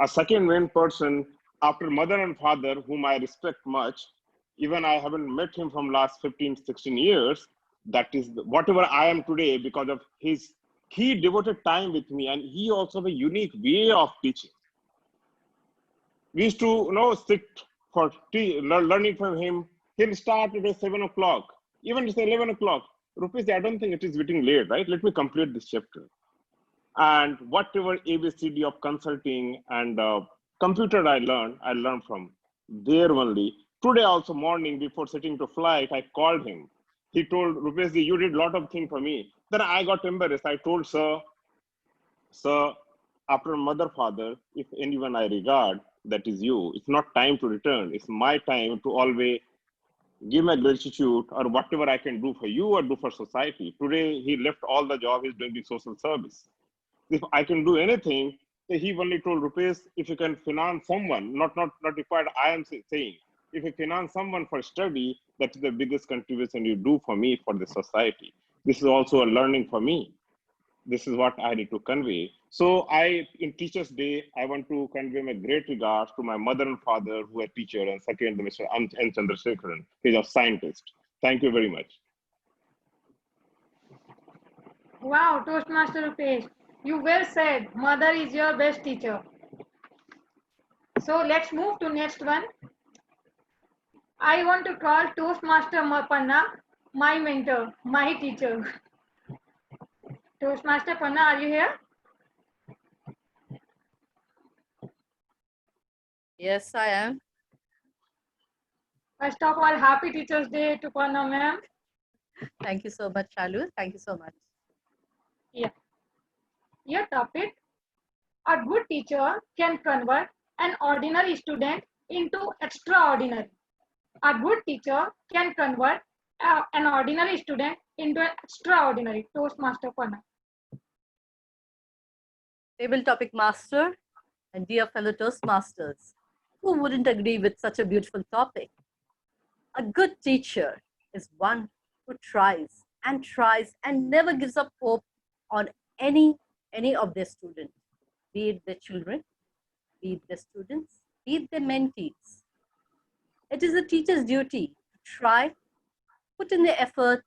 A second main person after mother and father, whom I respect much, even I haven't met him from last 15, 16 years. That is whatever I am today because of he devoted time with me, and he also have a unique way of teaching. We used to sit for learning from him. He'll start at 7 o'clock, even it's 11 o'clock. Rupesh, I don't think it is getting late, right? Let me complete this chapter. And whatever ABCD of consulting and computer I learned from there only. Today also morning before sitting to flight, I called him. He told Rupesh, you did a lot of things for me. Then I got embarrassed. I told sir, after mother, father, if anyone I regard, that is you. It's not time to return. It's my time to always give my gratitude or whatever I can do for you or do for society. Today, he left all the job. He's doing the social service. If I can do anything, he only told Rupesh, if you can finance someone, not required, I am saying, if you finance someone for study, that's the biggest contribution you do for me, for the society. This is also a learning for me. This is what I need to convey. So in Teachers' Day, I want to convey my great regards to my mother and father who are teacher, and second, Mr. N. Chandrasekharan, he's a scientist. Thank you very much. Wow, Toastmaster Rupesh, you well said. Mother is your best teacher. So let's move to next one. I want to call Toastmaster Panna, my mentor, my teacher. Toastmaster Panna, are you here? Yes, I am. First of all, happy Teachers' Day to Panna ma'am. Thank you so much, Shalu. Thank you so much. Yeah. Your topic, a good teacher can convert an ordinary student into extraordinary. A good teacher can convert an ordinary student into an extraordinary. Toastmaster Panna. Table topic master and dear fellow Toastmasters, who wouldn't agree with such a beautiful topic? A good teacher is one who tries and never gives up hope on any of their students, be it their children, be it their students, be it their mentees. It is a teacher's duty to try, put in the effort,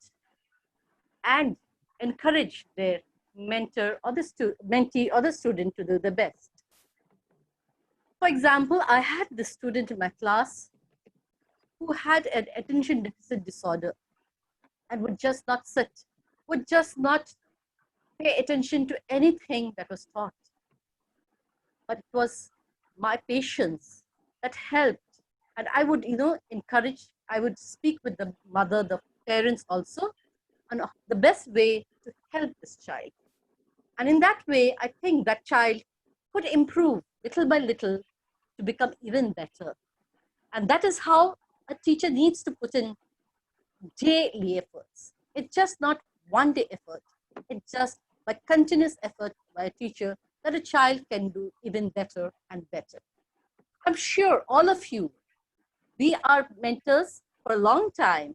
and encourage their mentor or the mentee or the student to do the best. For example, I had this student in my class who had an attention deficit disorder and would just not sit, would just not pay attention to anything that was taught. But it was my patience that helped. And I would, encourage, I would speak with the mother, the parents also, on the best way to help this child. And in that way, I think that child could improve little by little to become even better. And that is how a teacher needs to put in daily efforts. It's just not one day effort. It's just by continuous effort by a teacher that a child can do even better and better. I'm sure all of you, we are mentors for a long time,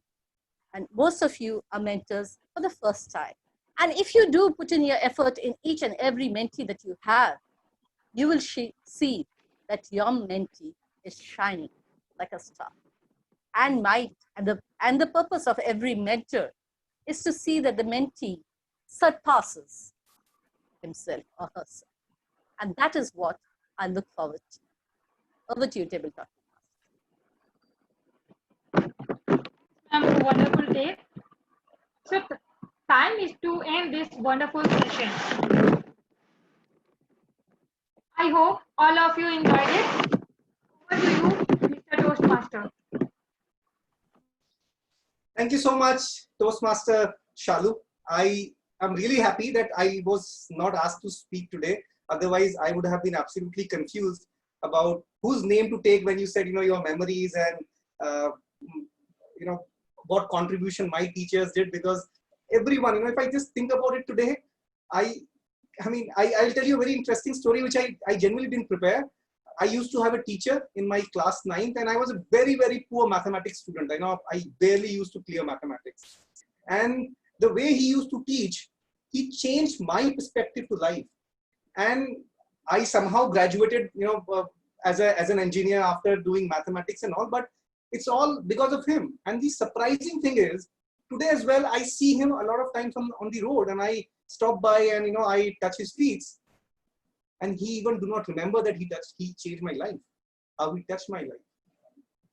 and most of you are mentors for the first time. And if you do put in your effort in each and every mentee that you have, you will see that your mentee is shining like a star. And the purpose of every mentor is to see that the mentee surpasses himself or herself. And that is what I look forward to. Over to you, Tabletop. Wonderful day. So time is to end this wonderful session. I hope all of you enjoyed it. Over to you, Mr. Toastmaster. Thank you so much, Toastmaster Shalu. I am really happy that I was not asked to speak today. Otherwise, I would have been absolutely confused about whose name to take when you said, your memories and, what contribution my teachers did, because everyone, if I just think about it today, I'll tell you a very interesting story, which I genuinely didn't prepare. I used to have a teacher in my class 9th, and I was a very, very poor mathematics student. I barely used to clear mathematics. And the way he used to teach, he changed my perspective to life. And I somehow graduated, as an engineer after doing mathematics and all, but it's all because of him. And the surprising thing is, today as well, I see him a lot of times on the road, and I stop by and, I touch his feet. And he even do not remember that he changed my life, how he touched my life.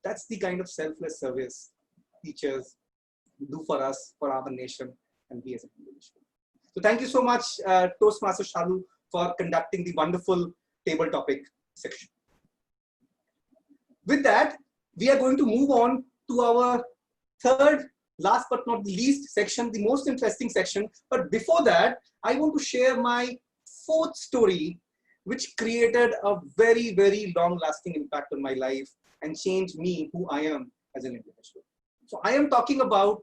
That's the kind of selfless service teachers do for us, for our nation, and we as an individual. So thank you so much, Toastmaster Shalu, for conducting the wonderful table topic section. With that, we are going to move on to our third, last but not the least section, the most interesting section. But before that, I want to share my fourth story, which created a very, very long-lasting impact on my life and changed me, who I am as an individual. So I am talking about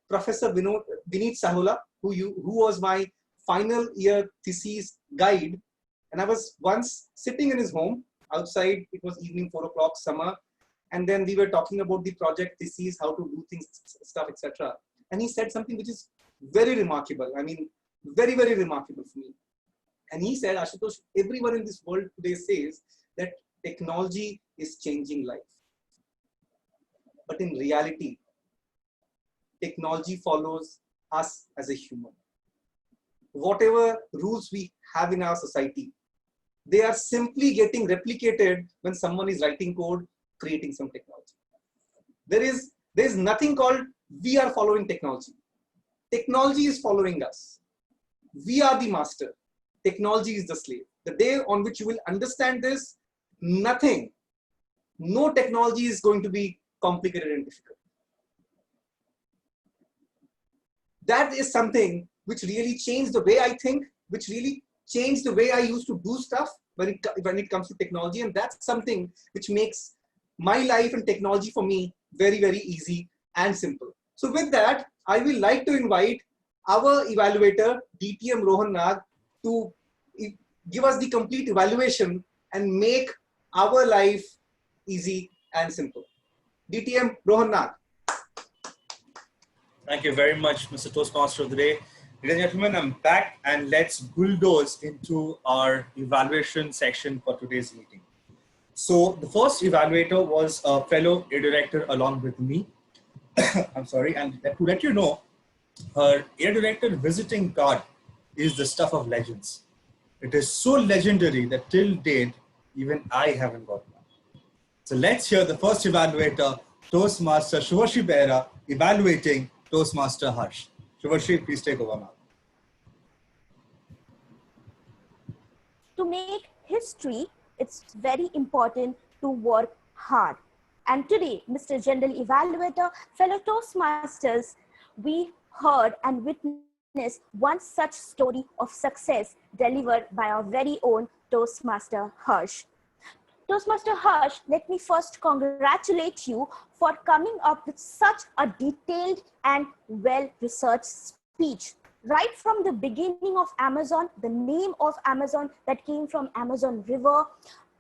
Professor Vineet Sahula, who was my final year thesis guide. And I was once sitting in his home outside. It was evening, 4 o'clock, summer. And then we were talking about the project thesis, how to do things, stuff, etc. And he said something which is very remarkable. Very, very remarkable for me. And he said, Ashutosh, everyone in this world today says that technology is changing life. But in reality, technology follows us as a human. Whatever rules we have in our society, they are simply getting replicated when someone is writing code, creating some technology. There is nothing called we are following technology. Technology is following us. We are the master. Technology is the slave. The day on which you will understand this, no technology is going to be complicated and difficult. That is something which really changed the way I think, which really changed the way I used to do stuff when it comes to technology. And that's something which makes my life and technology for me very, very easy and simple. So with that, I will like to invite our evaluator, DTM Rohan Nag, to give us the complete evaluation and make our life easy and simple. DTM Rohan Nag. Thank you very much, Mr. Toastmaster of the day. Ladies and gentlemen, I'm back, and let's bulldoze into our evaluation section for today's meeting. So the first evaluator was a fellow director along with me. I'm sorry, and to let you know, Her air director visiting card is the stuff of legends. It is so legendary that till date, even I haven't got one. So let's hear the first evaluator, Toastmaster Shubhashi Behra, evaluating Toastmaster Harsh. Shubhashi, please take over now. To make history, it's very important to work hard. And today, Mr. General Evaluator, fellow Toastmasters, we heard and witnessed one such story of success delivered by our very own Toastmaster Harsh. Toastmaster Harsh, let me first congratulate you for coming up with such a detailed and well-researched speech. Right from the beginning of Amazon, the name of Amazon that came from Amazon River,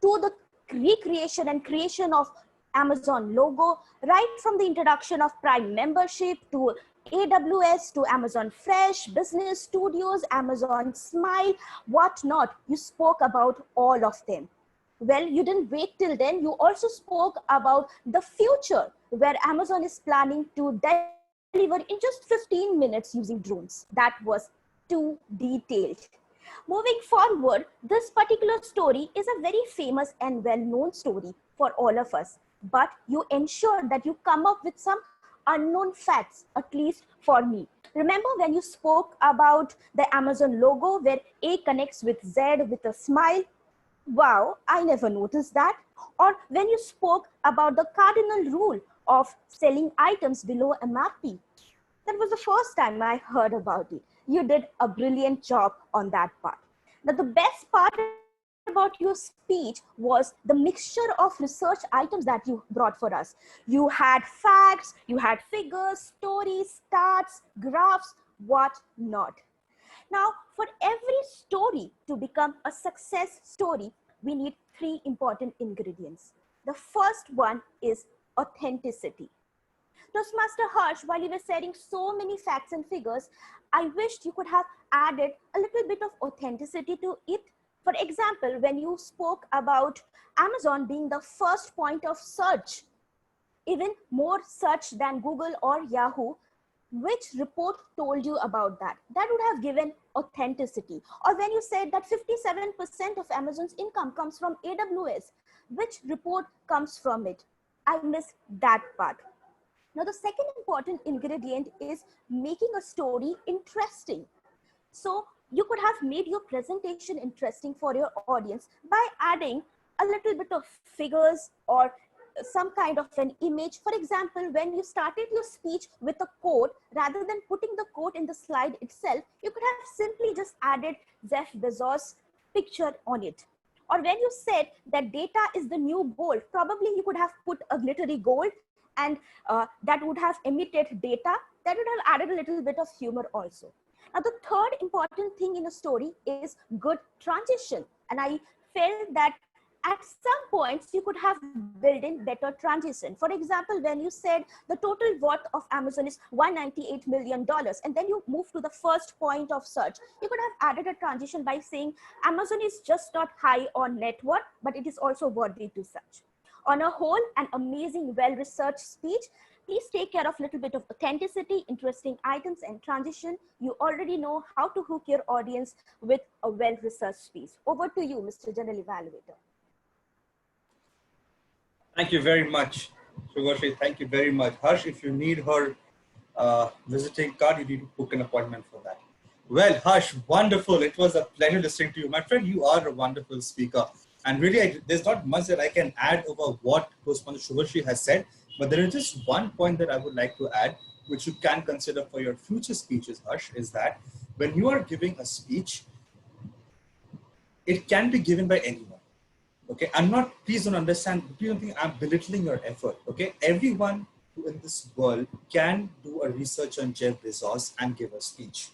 to the recreation and creation of Amazon logo, right from the introduction of Prime membership to AWS to Amazon Fresh, Business Studios, Amazon Smile, whatnot, you spoke about all of them. Well, you didn't wait till then. You also spoke about the future where Amazon is planning to deliver in just 15 minutes using drones. That was too detailed. Moving forward, this particular story is a very famous and well-known story for all of us. But you ensure that you come up with some unknown facts, at least for me. Remember when you spoke about the Amazon logo where A connects with Z with a smile? Wow, I never noticed that. Or when you spoke about the cardinal rule of selling items below MRP. That was the first time I heard about it. You did a brilliant job on that part. Now, the best part about your speech was the mixture of research items that you brought for us. You had facts, you had figures, stories, stats, graphs, what not. Now, for every story to become a success story, we need three important ingredients. The first one is authenticity. Toastmaster Harsh, while you were sharing so many facts and figures, I wished you could have added a little bit of authenticity to it. For example, when you spoke about Amazon being the first point of search, even more search than Google or Yahoo, which report told you about that? That would have given authenticity. Or when you said that 57% of Amazon's income comes from AWS, which report comes from it? I missed that part. Now, the second important ingredient is making a story interesting. So you could have made your presentation interesting for your audience by adding a little bit of figures or some kind of an image. For example, when you started your speech with a quote, rather than putting the quote in the slide itself, you could have simply just added Jeff Bezos' picture on it. Or when you said that data is the new gold, probably you could have put a glittery gold and that would have emitted data. That would have added a little bit of humor also. Now, the third important thing in a story is good transition. And I felt that at some points you could have built in better transition. For example, when you said the total worth of Amazon is $198 million, and then you move to the first point of search, you could have added a transition by saying Amazon is just not high on net worth, but it is also worthy to search. On a whole, an amazing, well-researched speech. Please take care of a little bit of authenticity, interesting items, and transition. You already know how to hook your audience with a well-researched speech. Over to you, Mr. General Evaluator. Thank you very much, Shubhashi. Thank you very much. Harsh, if you need her visiting card, you need to book an appointment for that. Well, Harsh, wonderful. It was a pleasure listening to you. My friend, you are a wonderful speaker. And really, there's not much that I can add over what Toastmaster Shubhashi has said, but there is just one point that I would like to add, which you can consider for your future speeches, Harsh, is that when you are giving a speech, it can be given by anyone. Okay, please don't understand, please don't think I'm belittling your effort. Okay, everyone in this world can do a research on Jeff Bezos and give a speech.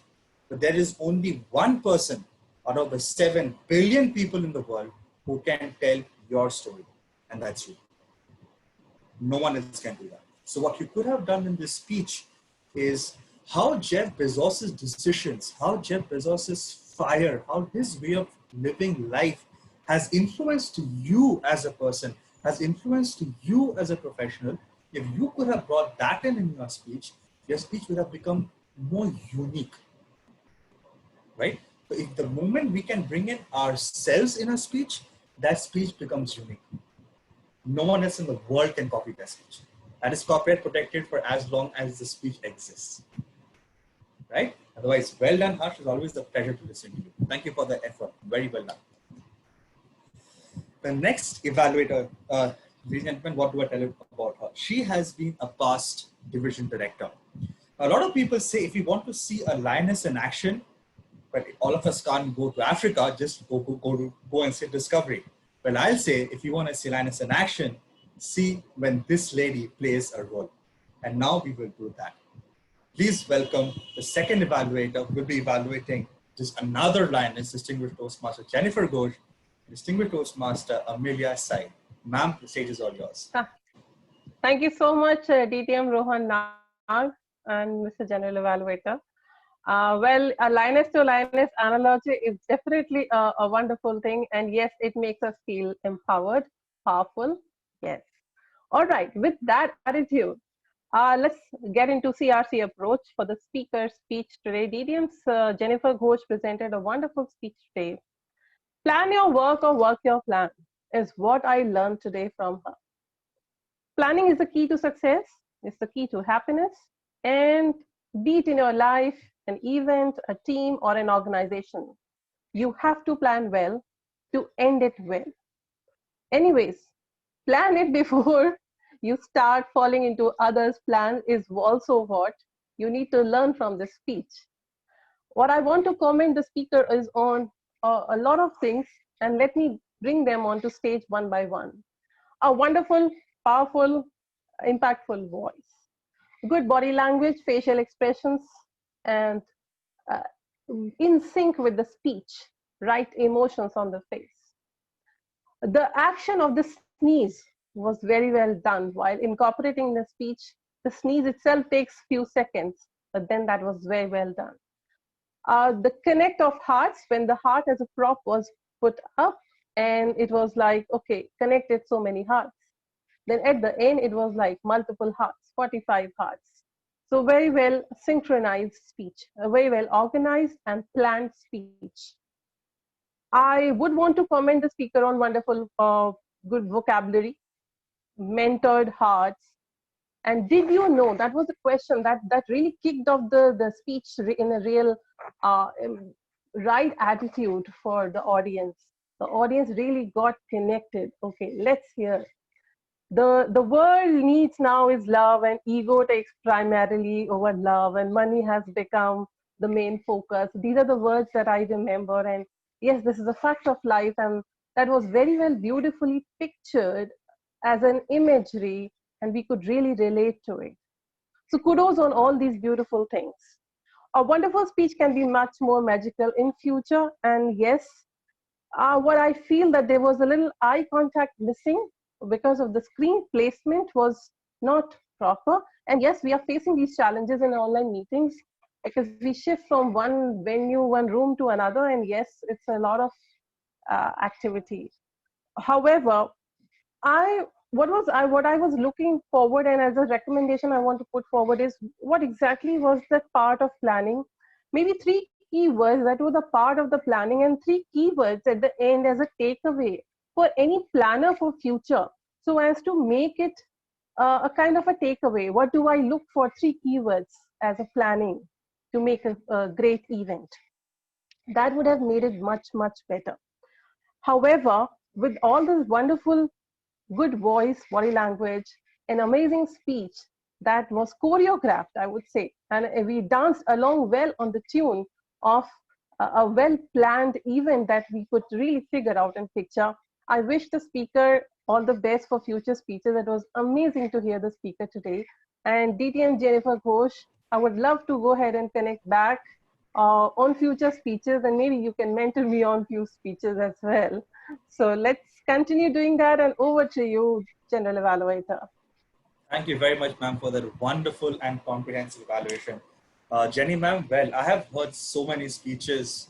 But there is only one person out of the 7 billion people in the world who can tell your story, and that's you. No one else can do that. So what you could have done in this speech is how Jeff Bezos' decisions, how Jeff Bezos' fire, how his way of living life has influenced you as a person, has influenced you as a professional. If you could have brought that in your speech would have become more unique, right? So if the moment we can bring in ourselves in a speech, that speech becomes unique. No one else in the world can copy that speech. And it's copyright protected for as long as the speech exists, right? Otherwise, well done, Harsh. It's always a pleasure to listen to you. Thank you for the effort. Very well done. The next evaluator, ladies and gentlemen, what do I tell you about her? She has been a past division director. A lot of people say if you want to see a lioness in action, but all of us can't go to Africa, just go and see Discovery. Well, I'll say if you want to see lioness in action, see when this lady plays a role. And now we will do that. Please welcome the second evaluator who will be evaluating just another lioness, Distinguished Toastmaster Jennifer Ghosh, Distinguished Toastmaster Amelia Sai. Ma'am, the stage is all yours. Thank you so much, DTM Rohan Nag and Mr. General Evaluator. Well, a lioness to lioness analogy is definitely a wonderful thing. And yes, it makes us feel empowered, powerful. Yes. All right, with that attitude, let's get into CRC approach for the speaker's speech today. DTM's Jennifer Ghosh presented a wonderful speech today. Plan your work or work your plan is what I learned today from her. Planning is the key to success, it's the key to happiness, and be it in your life, an event, a team, or an organization, you have to plan well to end it well. Anyways, plan it before you start falling into others' plans is also what you need to learn from this speech. What I want to comment the speaker is on a lot of things, and let me bring them onto stage one by one. A wonderful, powerful, impactful voice, good body language, facial expressions, and in sync with the speech, right emotions on the face. The action of the sneeze was very well done. While incorporating the speech, the sneeze itself takes few seconds, but then that was very well done. The connect of hearts, when the heart as a prop was put up, and it was like, okay, connected so many hearts. Then at the end, it was like multiple hearts, 45 hearts. So very well synchronized speech, a very well organized and planned speech. I would want to comment the speaker on wonderful, good vocabulary, mentored hearts. And did you know, that was a question that really kicked off the speech in a real right attitude for the audience. The audience really got connected. Okay, let's hear. The world needs now is love, and ego takes primarily over love, and money has become the main focus. These are the words that I remember, and yes, this is a fact of life, and that was very well beautifully pictured as an imagery, and we could really relate to it. So kudos on all these beautiful things. A wonderful speech can be much more magical in future, and yes, what I feel that there was a little eye contact missing because of the screen placement was not proper. And yes, we are facing these challenges in online meetings because we shift from one venue, one room to another, and yes, it's a lot of activity. However, what I was looking forward, and as a recommendation I want to put forward, is what exactly was that part of planning. Maybe 3 keywords that were the part of the planning, and 3 keywords at the end as a takeaway for any planner for future, so as to make it a kind of a takeaway. What do I look for? 3 keywords as a planning to make a great event. That would have made it much, much better. However, with all this wonderful good voice, body language, an amazing speech that was choreographed, I would say, and we danced along well on the tune of a well-planned event that we could really figure out and picture. I wish the speaker all the best for future speeches. It was amazing to hear the speaker today. And DTM Jennifer Ghosh, I would love to go ahead and connect back on future speeches, and maybe you can mentor me on few speeches as well. So let's continue doing that, and over to you, General Evaluator. Thank you very much, ma'am, for that wonderful and comprehensive evaluation. Jenny, ma'am, well, I have heard so many speeches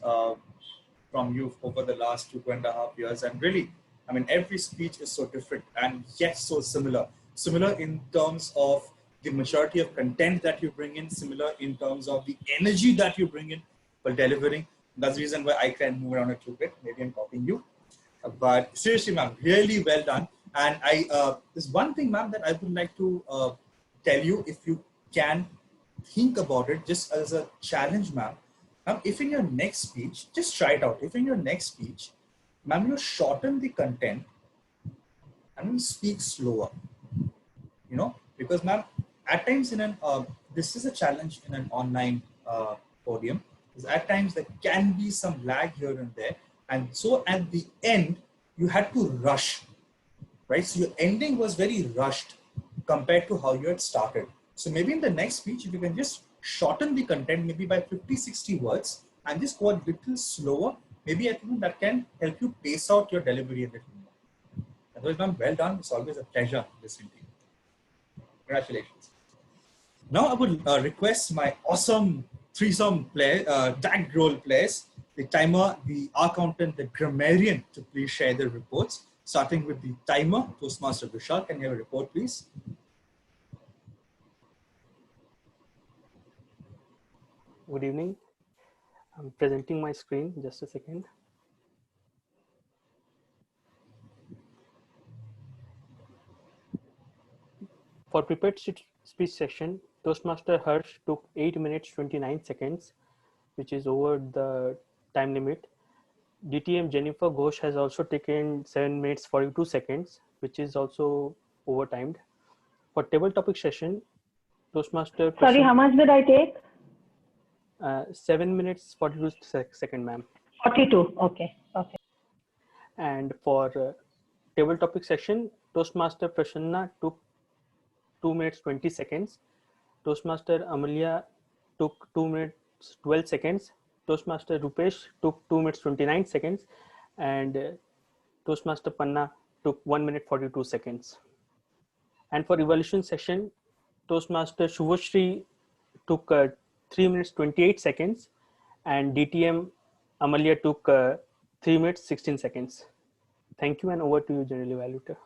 from you over the last 2.5 years, and really, I mean, every speech is so different and yet so similar. Similar in terms of the maturity of content that you bring in, similar in terms of the energy that you bring in for delivering. That's the reason why I can move around a little bit. Maybe I'm copying you. But seriously, ma'am, really well done. And there's one thing, ma'am, that I would like to tell you, if you can think about it just as a challenge, ma'am. If in your next speech, just try it out. If in your next speech, ma'am, you shorten the content and you speak slower, you know, because ma'am, at times in an, this is a challenge in an online podium, because at times there can be some lag here and there. And so at the end, you had to rush, right? So your ending was very rushed compared to how you had started. So maybe in the next speech, if you can just shorten the content, maybe by 50, 60 words, and just go a little slower, maybe I think that can help you pace out your delivery a little more. Otherwise, ma'am, well done. It's always a pleasure listening to you. Congratulations. Now I would request my awesome threesome player, tag role players, the timer, the accountant, the grammarian, to please share their reports. Starting with the timer, Toastmaster Vishal, can you have a report, please? Good evening. I'm presenting my screen, just a second. For prepared speech session, Toastmaster Harsh took 8 minutes 29 seconds, which is over the time limit. DTM Jennifer Ghosh has also taken 7 minutes 42 seconds, which is also overtimed. For table topic session, Toastmaster... Sorry, how much did I take? 7 minutes 42 seconds, ma'am. 42, okay. Okay. And for table topic session, Toastmaster Prasanna took 2 minutes 20 seconds. Toastmaster Amelia took 2 minutes 12 seconds. Toastmaster Rupesh took 2 minutes 29 seconds. And Toastmaster Panna took 1 minute 42 seconds. And for evaluation session, Toastmaster Shubhashri took 3 minutes 28 seconds. And DTM Amelia took 3 minutes 16 seconds. Thank you, and over to you, General Evaluator.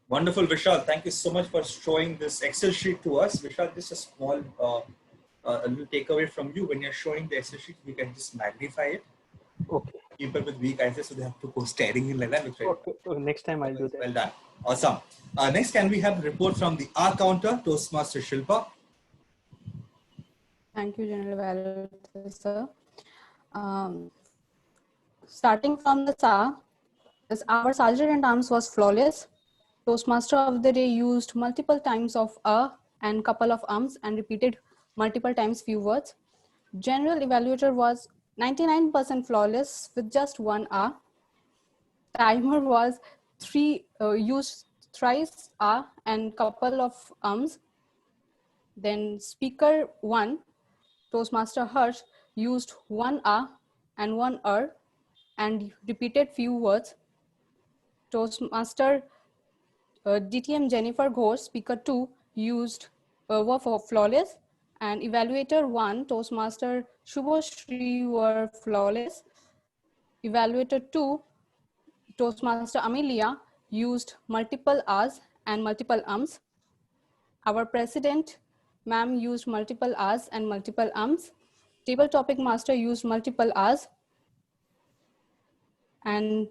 Wonderful, Vishal. Thank you so much for showing this Excel sheet to us. Vishal, just a small a little takeaway from you. When you're showing the Excel sheet, you can just magnify it. Okay. People with weak eyes, so they have to go staring in like that. Okay. Next time I'll do that. Well done. Awesome. Next, can we have a report from the R counter, Toastmaster Shilpa? Thank you, General Evaluator, sir. Starting from the SA, our sergeant at arms was flawless. Toastmaster of the day used multiple times of and couple of arms and repeated multiple times few words. General Evaluator was 99% flawless with just one Timer was used thrice and couple of arms. Then speaker 1, Toastmaster Harsh, used one and one and repeated few words. Toastmaster DTM Jennifer Ghosh, speaker 2, used were for flawless, and evaluator 1, Toastmaster Shubhashri, were flawless. Evaluator 2, Toastmaster Amelia, used multiple R's and multiple ums. Our president, ma'am, used multiple R's and multiple ums. Table topic master used multiple R's. And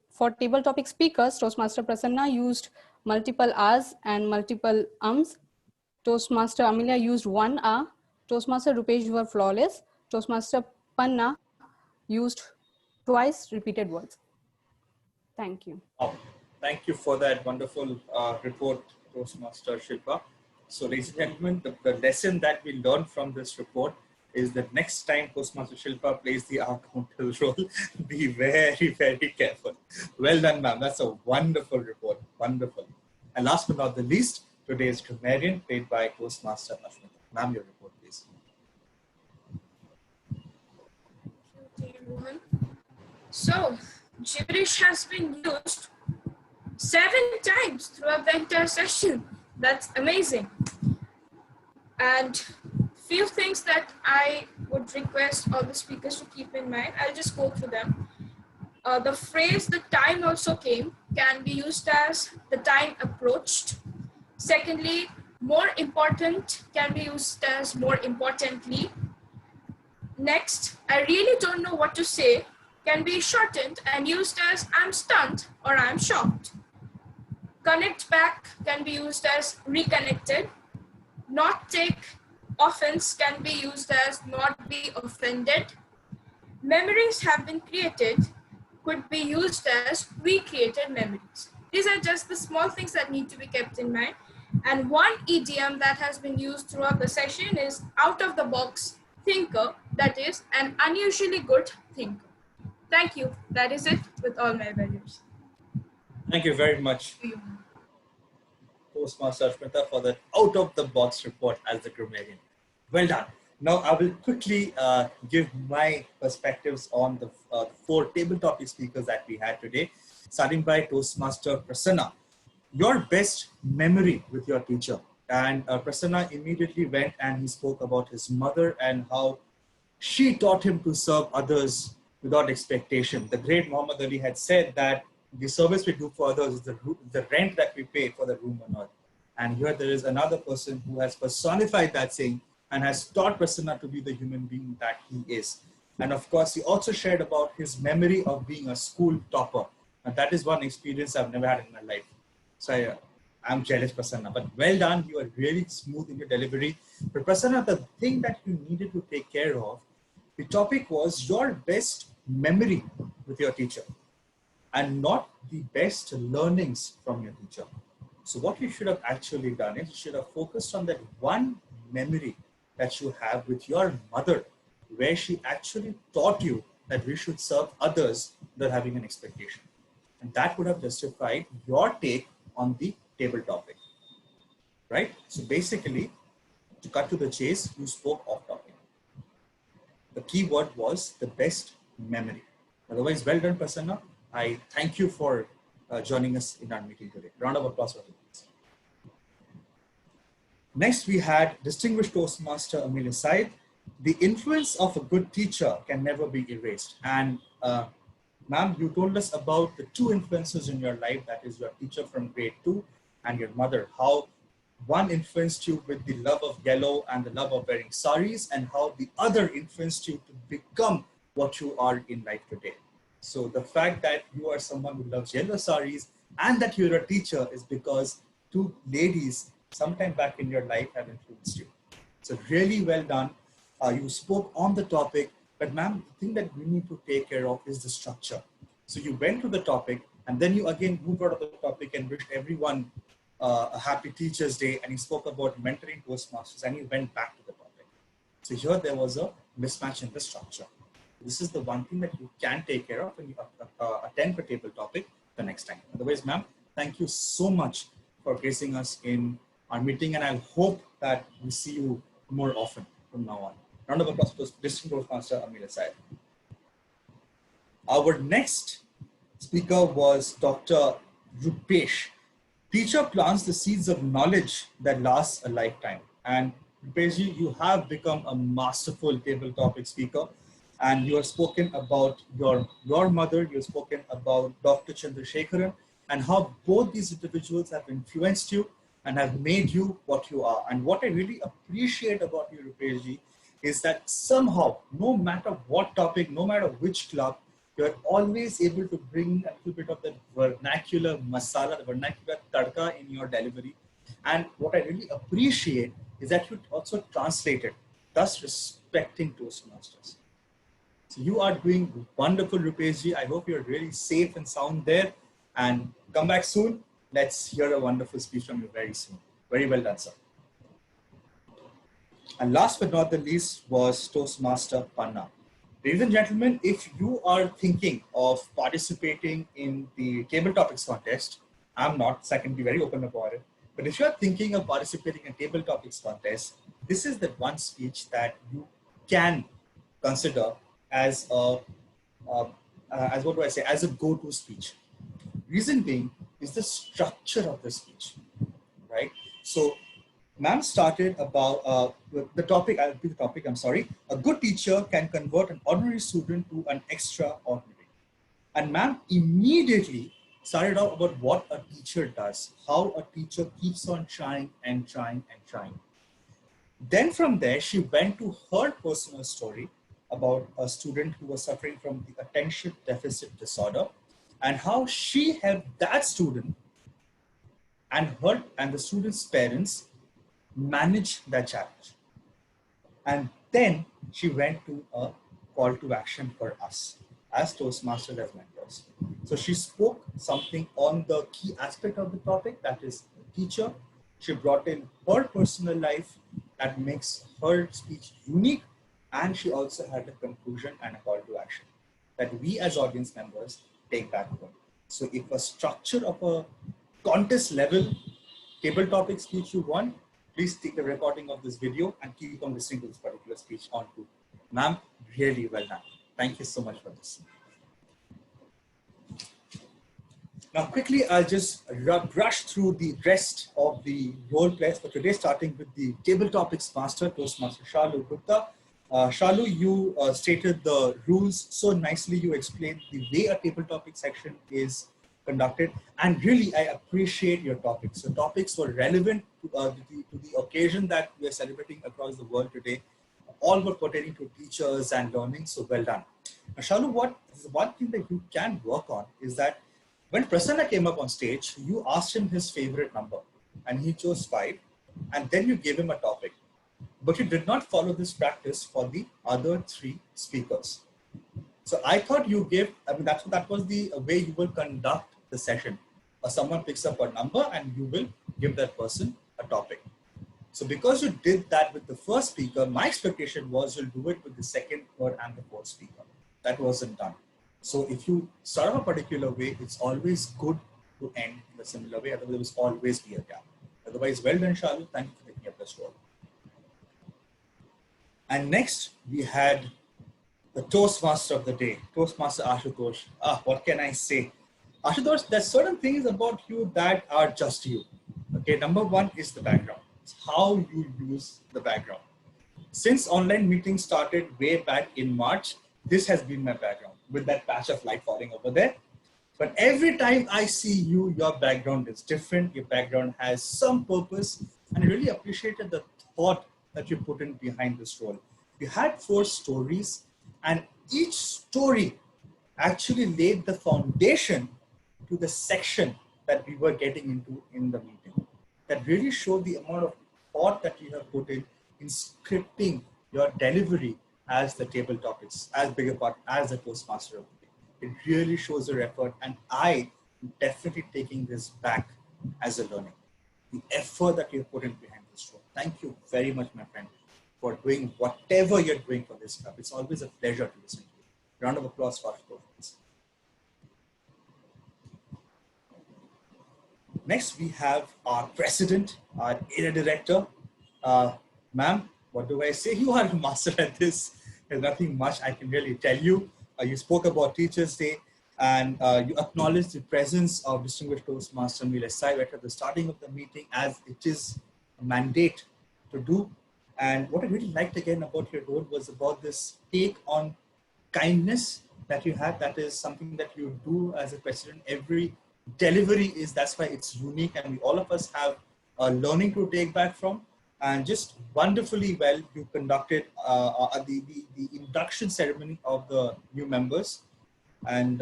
for table topic speakers, Toastmaster Prasanna used multiple R's and multiple ums. Toastmaster Amelia used one Toastmaster Rupesh were flawless. Toastmaster Panna used twice repeated words. Thank you. Oh, thank you for that wonderful report, Toastmaster Shilpa. So, ladies and gentlemen, the lesson that we learned from this report is that next time Toastmaster Shilpa plays the counter role, be very, very careful. Well done, ma'am. That's a wonderful report. Wonderful. And last but not the least, today's grammarian, played by Toastmaster Ashwin. Ma'am, your report, please. So, gibberish has been used 7 times throughout the entire session. That's amazing. And few things that I would request all the speakers to keep in mind. I'll just go through them. The phrase "the time also came" can be used as "the time approached." Secondly, More important can be used as more importantly. Next, I really don't know what to say can be shortened and used as I'm stunned or I'm shocked. Connect back can be used as reconnected. Not take offense can be used as not be offended. Memories have been created could be used as we created memories. These are just the small things that need to be kept in mind. And one idiom that has been used throughout the session is out of the box thinker, that is an unusually good thinker. Thank you. That is it with all my values. Thank you very much, Toastmaster Ashmita, for that out-of-the-box report as the grammarian. Well done. Now I will quickly give my perspectives on the 4 table topic speakers that we had today, starting by Toastmaster Prasanna. Your best memory with your teacher. And Prasanna immediately went and he spoke about his mother and how she taught him to serve others without expectation. The great Muhammad Ali had said that the service we do for others is the rent that we pay for the room on earth. And here there is another person who has personified that saying and has taught Prasanna to be the human being that he is. And of course, he also shared about his memory of being a school topper. And that is one experience I've never had in my life. So I'm jealous, Prasanna. But well done, you are really smooth in your delivery. But Prasanna, the thing that you needed to take care of, the topic was your best memory with your teacher and not the best learnings from your teacher. So what you should have actually done is you should have focused on that one memory that you have with your mother, where she actually taught you that we should serve others without having an expectation. And that would have justified your take on the table topic, right? So basically, to cut to the chase, you spoke off topic. The key word was the best memory. Otherwise, well done, Prasanna. I thank you for joining us in our meeting today. Round of applause for you. Next, we had distinguished Toastmaster Amelia Said. The influence of a good teacher can never be erased. And ma'am, you told us about the 2 influences in your life, that is your teacher from grade 2 and your mother, how one influenced you with the love of yellow and the love of wearing saris, and how the other influenced you to become what you are in life today. So the fact that you are someone who loves yellow saris and that you're a teacher is because 2 ladies sometime back in your life have influenced you. So really well done. You spoke on the topic, but ma'am, the thing that we need to take care of is the structure. So you went to the topic and then you again moved out of the topic and wished everyone a happy Teachers Day, and you spoke about mentoring Toastmasters and you went back to the topic. So here there was a mismatch in the structure. This is the one thing that you can take care of when you attend the table topic the next time. Otherwise, ma'am, thank you so much for gracing us in our meeting, and I hope that we see you more often from now on. Round of applause to District Toastmaster Amelia Said. Our next speaker was Dr. Rupesh. Teacher plants the seeds of knowledge that lasts a lifetime. And Rupeshji, you have become a masterful table topic speaker. And you have spoken about your mother, you have spoken about Dr. Chandrasekharan, and how both these individuals have influenced you and have made you what you are. And what I really appreciate about you, Rupeshji, is that somehow, no matter what topic, no matter which club, you're always able to bring a little bit of that vernacular masala, the vernacular tadka in your delivery. And what I really appreciate is that you also translate it, thus respecting Toastmasters. So you are doing wonderful, Rupeshji. I hope you're really safe and sound there. And come back soon. Let's hear a wonderful speech from you very soon. Very well done, sir. And last but not the least was Toastmaster Panna. Ladies and gentlemen, if you are thinking of participating in the table topics contest, I'm not, so I can be very open about it. But if you're thinking of participating in table topics contest, this is the one speech that you can consider as a, as what do I say, as a go-to speech. Reason being is the structure of the speech, right? So ma'am started about the topic, I'll be the topic, I'm sorry. A good teacher can convert an ordinary student to an extraordinary. And ma'am immediately started out about what a teacher does, how a teacher keeps on trying and trying and trying. Then from there, she went to her personal story about a student who was suffering from the attention deficit disorder and how she helped that student and her and the student's parents manage that challenge. And then she went to a call to action for us as Toastmasters, as mentors. So she spoke something on the key aspect of the topic, that is teacher. She brought in her personal life that makes her speech unique. And she also had a conclusion and a call to action that we as audience members take back home. So if a structure of a contest level table topic speech you want, please take a recording of this video and keep on listening to this particular speech on to. Ma'am, really well done. Thank you so much for this. Now quickly, I'll just brush through the rest of the role plays for today, starting with the table topics master, Toastmaster Shalu Gupta. Shalu, you stated the rules so nicely. You explained the way a table topic section is conducted, and really I appreciate your topics. The topics were relevant to the occasion that we are celebrating across the world today. All were pertaining to teachers and learning, so well done. Now, Shalu, one thing that you can work on is that when Prasanna came up on stage, you asked him his favorite number and he chose 5, and then you gave him a topic. But you did not follow this practice for the other 3 speakers. So I thought you gave, that was the way you will conduct the session. Someone picks up a number and you will give that person a topic. So because you did that with the first speaker, my expectation was you'll do it with the second, third, and the fourth speaker. That wasn't done. So if you start off a particular way, it's always good to end in a similar way. Otherwise, there will always be a gap. Otherwise, well done, Shalu. Thank you for taking up this role. And next, we had the Toastmaster of the day, Toastmaster Ashutosh. What can I say? Ashutosh, there's certain things about you that are just you. Okay, number 1 is the background. It's how you use the background. Since online meetings started way back in March, this has been my background with that patch of light falling over there. But every time I see you, your background is different. Your background has some purpose. And I really appreciated the thought that you put in behind this role. You had 4 stories, and each story actually laid the foundation to the section that we were getting into in the meeting. That really showed the amount of thought that you have put in scripting your delivery as the table topics, as bigger part, as the Toastmaster of the day. It really shows your effort, and I am definitely taking this back as a learning. The effort that you put in behind this role. Thank you very much, my friend, for doing whatever you're doing for this club. It's always a pleasure to listen to you. Round of applause for us. Next, we have our president, our area director. Ma'am, what do I say? You are a master at this. There's nothing much I can really tell you. You spoke about Teachers' Day, and you acknowledged the presence of Distinguished Toastmaster Mila Sai right at the starting of the meeting, as it is a mandate to do. And what I really liked again about your role was about this take on kindness that you had. That is something that you do as a president. Every delivery is, that's why it's unique, and all of us have learning to take back from. And just wonderfully well, you conducted the induction ceremony of the new members. And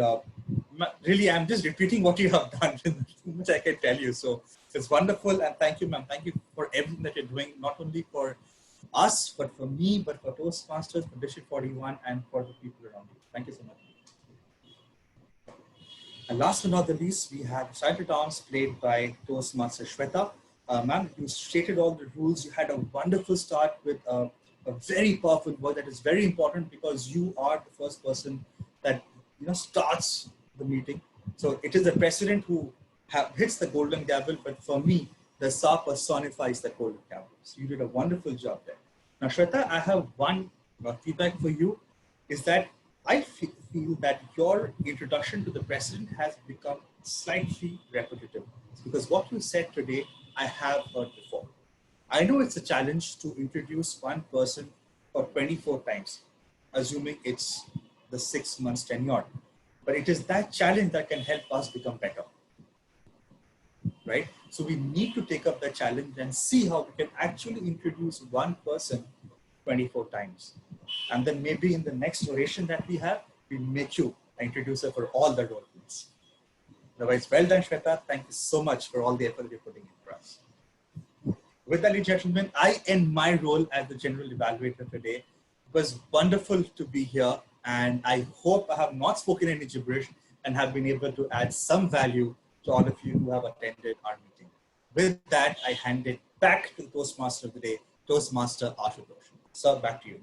really, I'm just repeating what you have done, which I can tell you. So it's wonderful, and thank you, ma'am. Thank you for everything that you're doing, not only for us, but for me, but for Toastmasters, for District 41, and for the people around you. Thank you so much. And last but not the least, we have Recital Dance played by Toastmaster Shweta. Ma'am, you stated all the rules. You had a wonderful start with a very powerful word that is very important, because you are the first person that starts the meeting. So it is the president who hits the golden gavel, but for me, the SA personifies the golden gavel. So you did a wonderful job there. Now, Shweta, I have one feedback for you, is that I feel that your introduction to the president has become slightly repetitive, because what you said today, I have heard before. I know it's a challenge to introduce one person for 24 times, assuming it's the 6 months tenure. but it is that challenge that can help us become better, right? So we need to take up the challenge and see how we can actually introduce one person 24 times. And then maybe in the next oration that we have, we make you an introducer for all the role plays. Otherwise, well done, Shweta. Thank you so much for all the effort you're putting in for us. With that, ladies and gentlemen, I end my role as the general evaluator today. It was wonderful to be here, and I hope I have not spoken any gibberish and have been able to add some value to all of you who have attended our meeting. With that, I hand it back to the Toastmaster of the day, Toastmaster Ashutosh. Sir, back to you.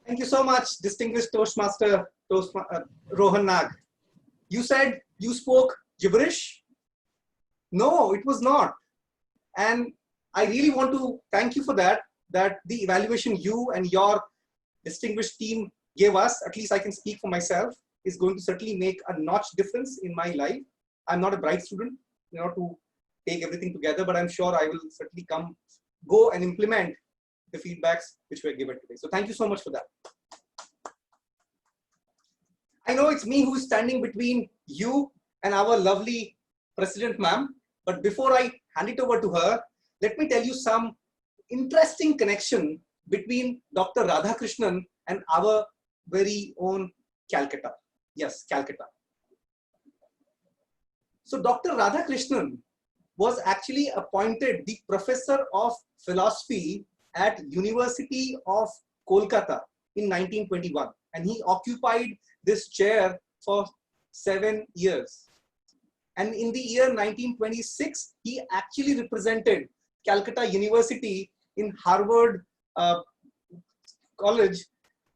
Thank you so much, distinguished Toastmaster Rohan Nag. You said you spoke gibberish? No, it was not. And I really want to thank you for that the evaluation you and your distinguished team gave us, at least I can speak for myself, is going to certainly make a notch difference in my life. I'm not a bright student, to take everything together, but I'm sure I will certainly go and implement the feedbacks which were given today. So thank you so much for that. I know it's me who's standing between you and our lovely President ma'am, but before I hand it over to her, let me tell you some interesting connection between Dr. Radhakrishnan and our very own Calcutta. Yes, Calcutta. So Dr. Radhakrishnan was actually appointed the professor of philosophy at University of Kolkata in 1921, and he occupied this chair for 7 years. And in the year 1926, he actually represented Calcutta University in Harvard College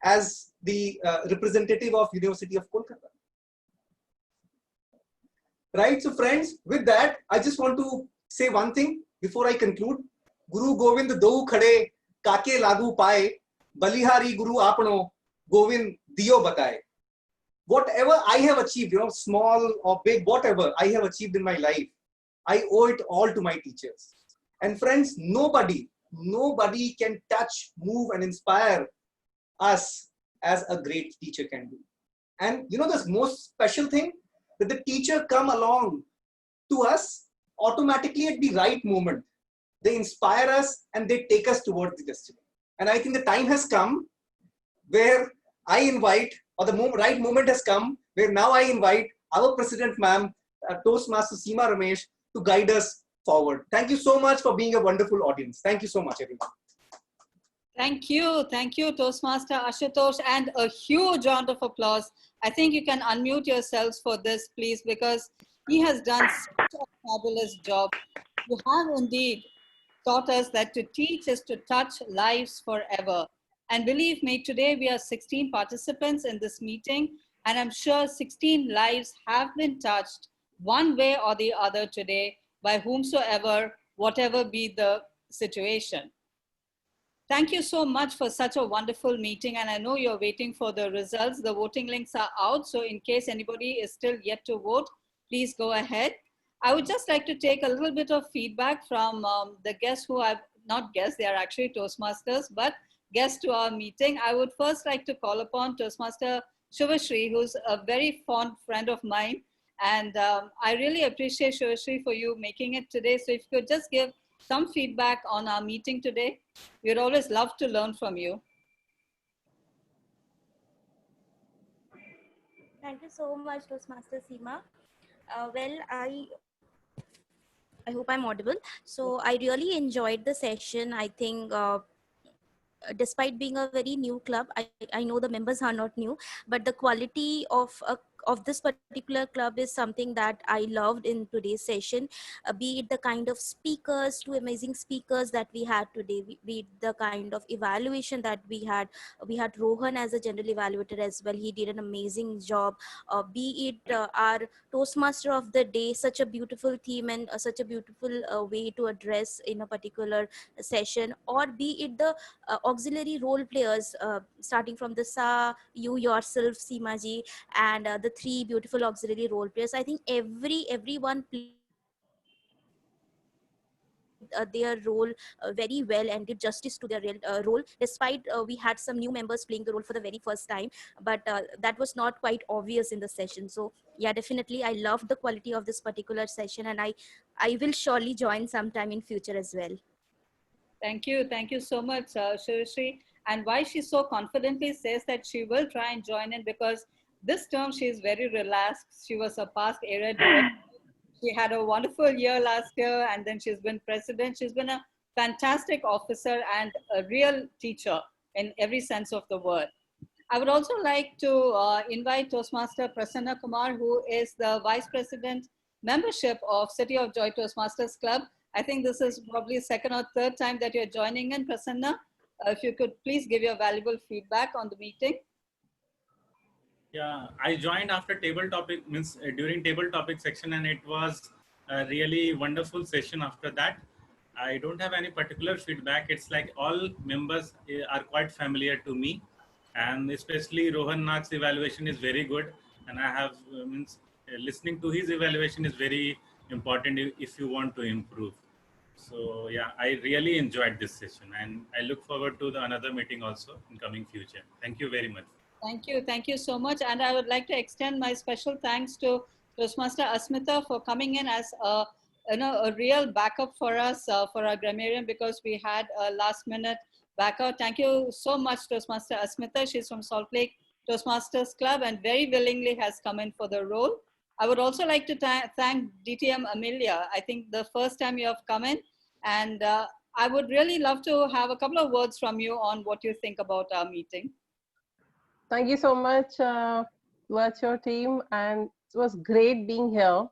as the representative of University of Kolkata. Right, so friends, with that, I just want to say one thing before I conclude. Guru Govind dou khade kake lagu paye, balihari Guru apno Govind diyo bataye. Whatever I have achieved, small or big, whatever I have achieved in my life, I owe it all to my teachers. And friends, nobody can touch, move, and inspire us as a great teacher can do. And the most special thing, that the teacher come along to us automatically at the right moment. They inspire us and they take us towards the destiny. And I think the time has come where I invite, or the right moment has come, where now I invite our President ma'am, Toastmaster Seema Ramesh, to guide us forward. Thank you so much for being a wonderful audience. Thank you so much, everyone. Thank you, Toastmaster Ashutosh, and a huge round of applause. I think you can unmute yourselves for this, please, because he has done such a fabulous job. You have indeed taught us that to teach is to touch lives forever. And believe me, today we are 16 participants in this meeting, and I'm sure 16 lives have been touched one way or the other today by whomsoever, whatever be the situation. Thank you so much for such a wonderful meeting, and I know you're waiting for the results. The voting links are out, so in case anybody is still yet to vote, please go ahead. I would just like to take a little bit of feedback from the guests who are not guests, they are actually Toastmasters, but guests to our meeting. I would first like to call upon Toastmaster Shivashri, who's a very fond friend of mine, and I really appreciate Shivashri for you making it today. So if you could just give some feedback on our meeting today. We'd always love to learn from you. Thank you so much, Toastmaster Seema. Well, I hope I'm audible. So I really enjoyed the session. I think despite being a very new club, I know the members are not new, but the quality of this particular club is something that I loved in today's session, be it the kind of speakers, two amazing speakers that we had today, be it the kind of evaluation that we had. We had Rohan as a general evaluator as well. He did an amazing job. Be it our Toastmaster of the day, such a beautiful theme and such a beautiful way to address in a particular session, or be it the auxiliary role players, starting from the Sa, you yourself, Seema ji, and the three beautiful auxiliary role players. I think everyone played their role very well and did justice to their role, despite we had some new members playing the role for the very first time, but that was not quite obvious in the session. So yeah, definitely I loved the quality of this particular session, and I will surely join sometime in future as well. Thank you. Thank you so much, Shivashri. And why she so confidently says that she will try and join in, because this term she is very relaxed. She was a past area director. She had a wonderful year last year, and then she's been president. She's been a fantastic officer and a real teacher in every sense of the word. I would also like to invite Toastmaster Prasanna Kumar, who is the Vice President membership of City of Joy Toastmasters Club. I think this is probably second or third time that you're joining in, Prasanna. If you could please give your valuable feedback on the meeting. Yeah, I joined after table topic, means during table topic section, and it was a really wonderful session after that. I don't have any particular feedback. It's like all members are quite familiar to me, and especially Rohan Nath's evaluation is very good, and I have listening to his evaluation is very important if you want to improve. So yeah, I really enjoyed this session, and I look forward to the another meeting also in coming future. Thank you very much. Thank you. Thank you so much. And I would like to extend my special thanks to Toastmaster Asmita for coming in as a real backup for us for our grammarian, because we had a last minute backup. Thank you so much, Toastmaster Asmita. She's from Salt Lake Toastmasters Club and very willingly has come in for the role. I would also like to thank DTM Amelia. I think the first time you have come in, and I would really love to have a couple of words from you on what you think about our meeting. Thank you so much, Virtuo team, and it was great being here.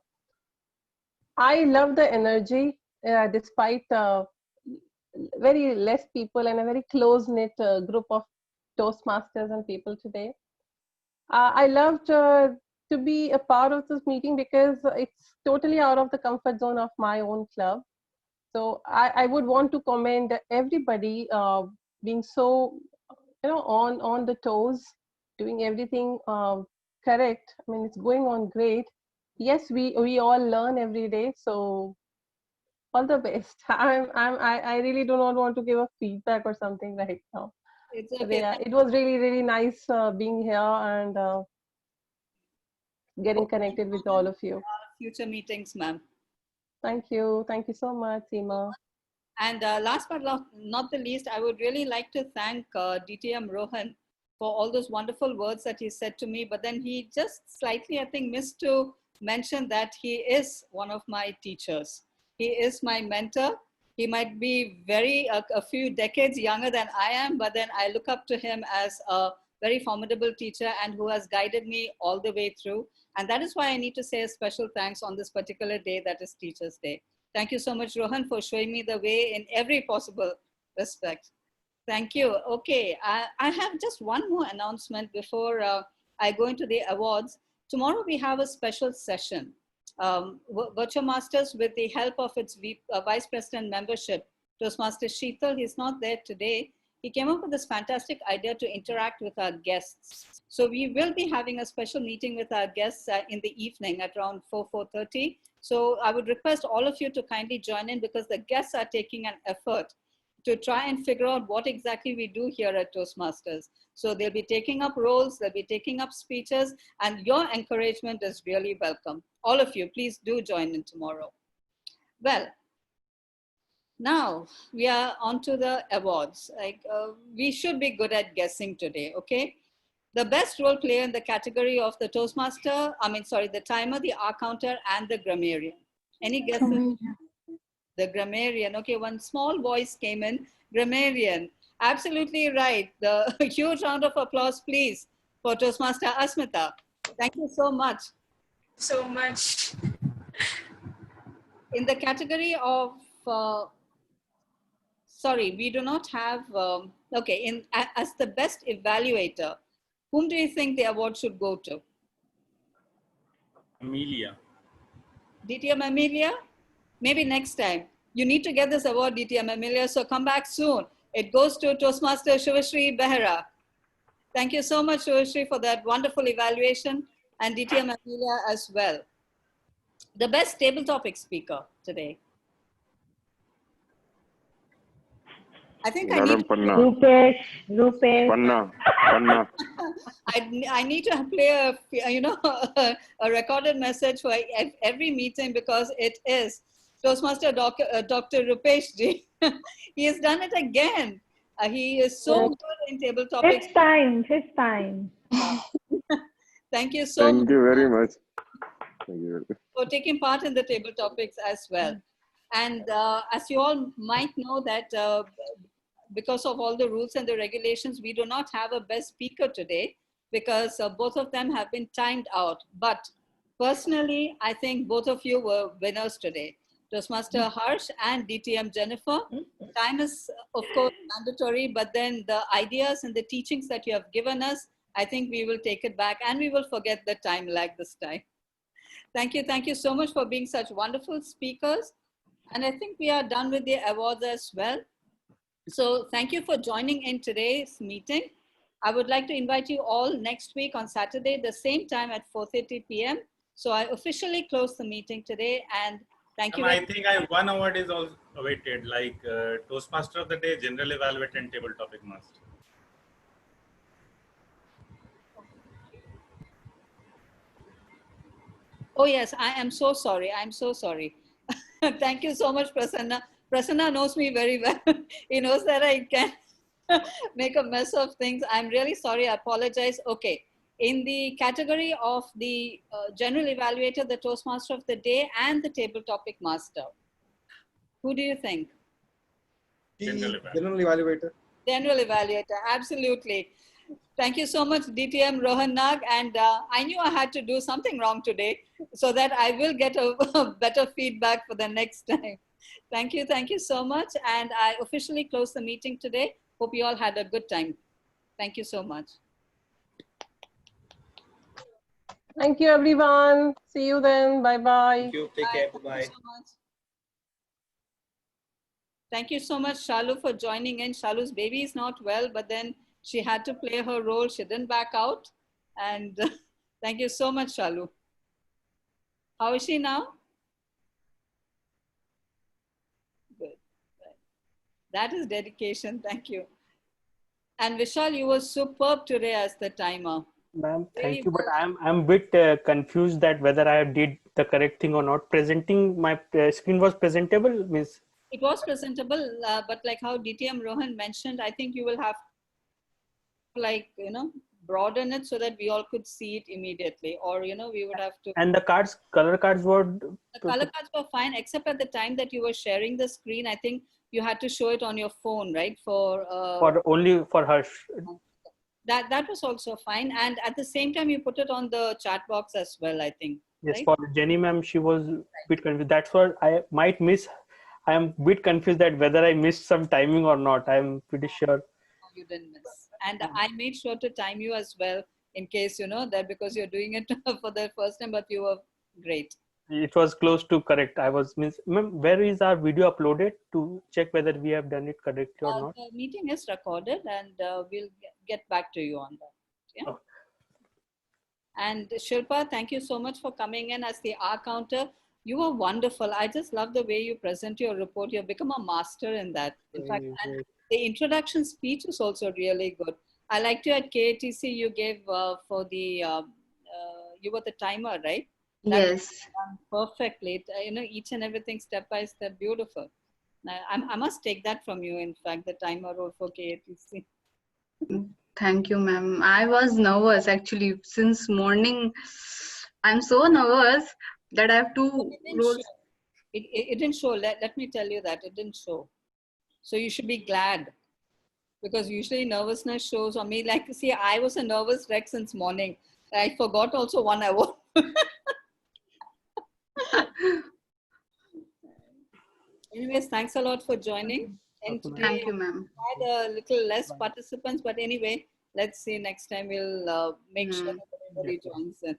I love the energy, despite very less people and a very close-knit group of Toastmasters and people today. I loved to be a part of this meeting because it's totally out of the comfort zone of my own club. So I would want to commend everybody being so, on the toes, doing everything correct. I mean, it's going on great. Yes, we all learn every day, so all the best. I really do not want to give a feedback or something right now. It's But okay. yeah, it was really nice being here and getting connected with all of you. Future meetings, ma'am. Thank you so much, Seema. And last but not the least, I would really like to thank DTM Rohan for all those wonderful words that he said to me. But then he just slightly, I think, missed to mention that he is one of my teachers. He is my mentor. He might be a few decades younger than I am, but then I look up to him as a very formidable teacher and who has guided me all the way through. And that is why I need to say a special thanks on this particular day, that is Teachers' Day. Thank you so much, Rohan, for showing me the way in every possible respect. Thank you. Okay, I have just one more announcement before I go into the awards. Tomorrow we have a special session. VirtuoMasters, with the help of its Vice President membership, Toastmaster Sheetal, he's not there today. He came up with this fantastic idea to interact with our guests. So we will be having a special meeting with our guests in the evening at around 4:30. So I would request all of you to kindly join in, because the guests are taking an effort to try and figure out what exactly we do here at Toastmasters. So they'll be taking up roles, they'll be taking up speeches, and your encouragement is really welcome. All of you, please do join in tomorrow. Well, now we are on to the awards. We should be good at guessing today, okay? The best role player in the category of the Toastmaster, the timer, the R counter, and the grammarian. Any guesses? The grammarian. Okay, one small voice came in. Grammarian. Absolutely right. The huge round of applause, please, for Toastmaster Asmita. Thank you so much. So much. In the category of, sorry, we do not have, okay, as the best evaluator, whom do you think the award should go to? Amelia. DTM Amelia? Maybe next time. You need to get this award, DTM Amelia, so come back soon. It goes to Toastmaster Shivashri Behera. Thank you so much, Shivashri, for that wonderful evaluation, and DTM Amelia as well. The best table topic speaker today. I think Madam Panna. Rupesh. Panna. I need to play a recorded message for every meeting because it is Toastmaster Dr. Rupesh ji. He has done it again. He is so good in table topics. Fifth time. Thank you so Thank much you very much. Thank you. for taking part in the table topics as well. And as you all might know that because of all the rules and the regulations, we do not have a best speaker today because both of them have been timed out. But personally, I think both of you were winners today. Toastmaster Harsh and DTM Jennifer. Time is, of course, mandatory, but then the ideas and the teachings that you have given us, I think we will take it back and we will forget the time lag this time. Thank you so much for being such wonderful speakers. And I think we are done with the awards as well. So thank you for joining in today's meeting. I would like to invite you all next week on Saturday, the same time at 4:30 p.m. So I officially close the meeting today and thank you. I think one award is also awaited, like Toastmaster of the Day, General Evaluator and Table Topic Master. Oh yes, I am so sorry. I'm so sorry. Thank you so much, Prasanna. Prasanna knows me very well. He knows that I can make a mess of things. I'm really sorry. I apologize. Okay. In the category of the General Evaluator, the Toastmaster of the Day, and the Table Topic Master, who do you think? General Evaluator. General Evaluator, absolutely. Thank you so much, DTM Rohan Nag. And I knew I had to do something wrong today so that I will get a better feedback for the next time. Thank you so much. And I officially close the meeting today. Hope you all had a good time. Thank you so much. Thank you, everyone. See you then. Bye-bye. Thank you. Take care. Bye-bye. Thank you so much, Shalu, for joining in. Shalu's baby is not well, but then she had to play her role. She didn't back out. And thank you so much, Shalu. How is she now? Good. That is dedication. Thank you. And Vishal, you were superb today as the timer. Ma'am, thank you. But I'm a bit confused that whether I did the correct thing or not. Presenting my screen was presentable, means. It was presentable, but like how DTM Rohan mentioned, I think you will have broaden it so that we all could see it immediately, or we would have to. And the color cards were. The color cards were fine, except at the time that you were sharing the screen. I think you had to show it on your phone, right? For only for Harsh. That was also fine, and at the same time you put it on the chat box as well, I think. Yes, right? for Jenny ma'am, she was a bit confused. That's what I might miss. I am a bit confused that whether I missed some timing or not. I'm pretty sure. No, you didn't miss. And I made sure to time you as well in case, that because you're doing it for the first time, but you were great. It was close to correct. Ma'am, where is our video uploaded to check whether we have done it correctly or not? The meeting is recorded and we'll get back to you on that. Yeah. Oh. And Shilpa, thank you so much for coming in as the R counter. You were wonderful. I just love the way you present your report. You've become a master in that. In fact, and the introduction speech is also really good. I liked you at KATC. You gave for the, you were the timer, right? Yes. Perfectly. Each and everything step by step, beautiful. I must take that from you, in fact, the timer role for KATC. Thank you, ma'am. I was nervous actually since morning. I'm so nervous that I have two roles. It didn't show. Let me tell you that it didn't show. So you should be glad, because usually nervousness shows on me. Like, see, I was a nervous wreck since morning. I forgot also 1 hour. Anyways, thanks a lot for joining. And today, thank you, ma'am. I had a little less participants, but anyway, let's see. Next time we'll make sure that everybody joins in.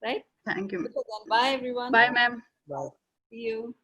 Right? Thank you. Bye, everyone. Bye, ma'am. Bye. See you.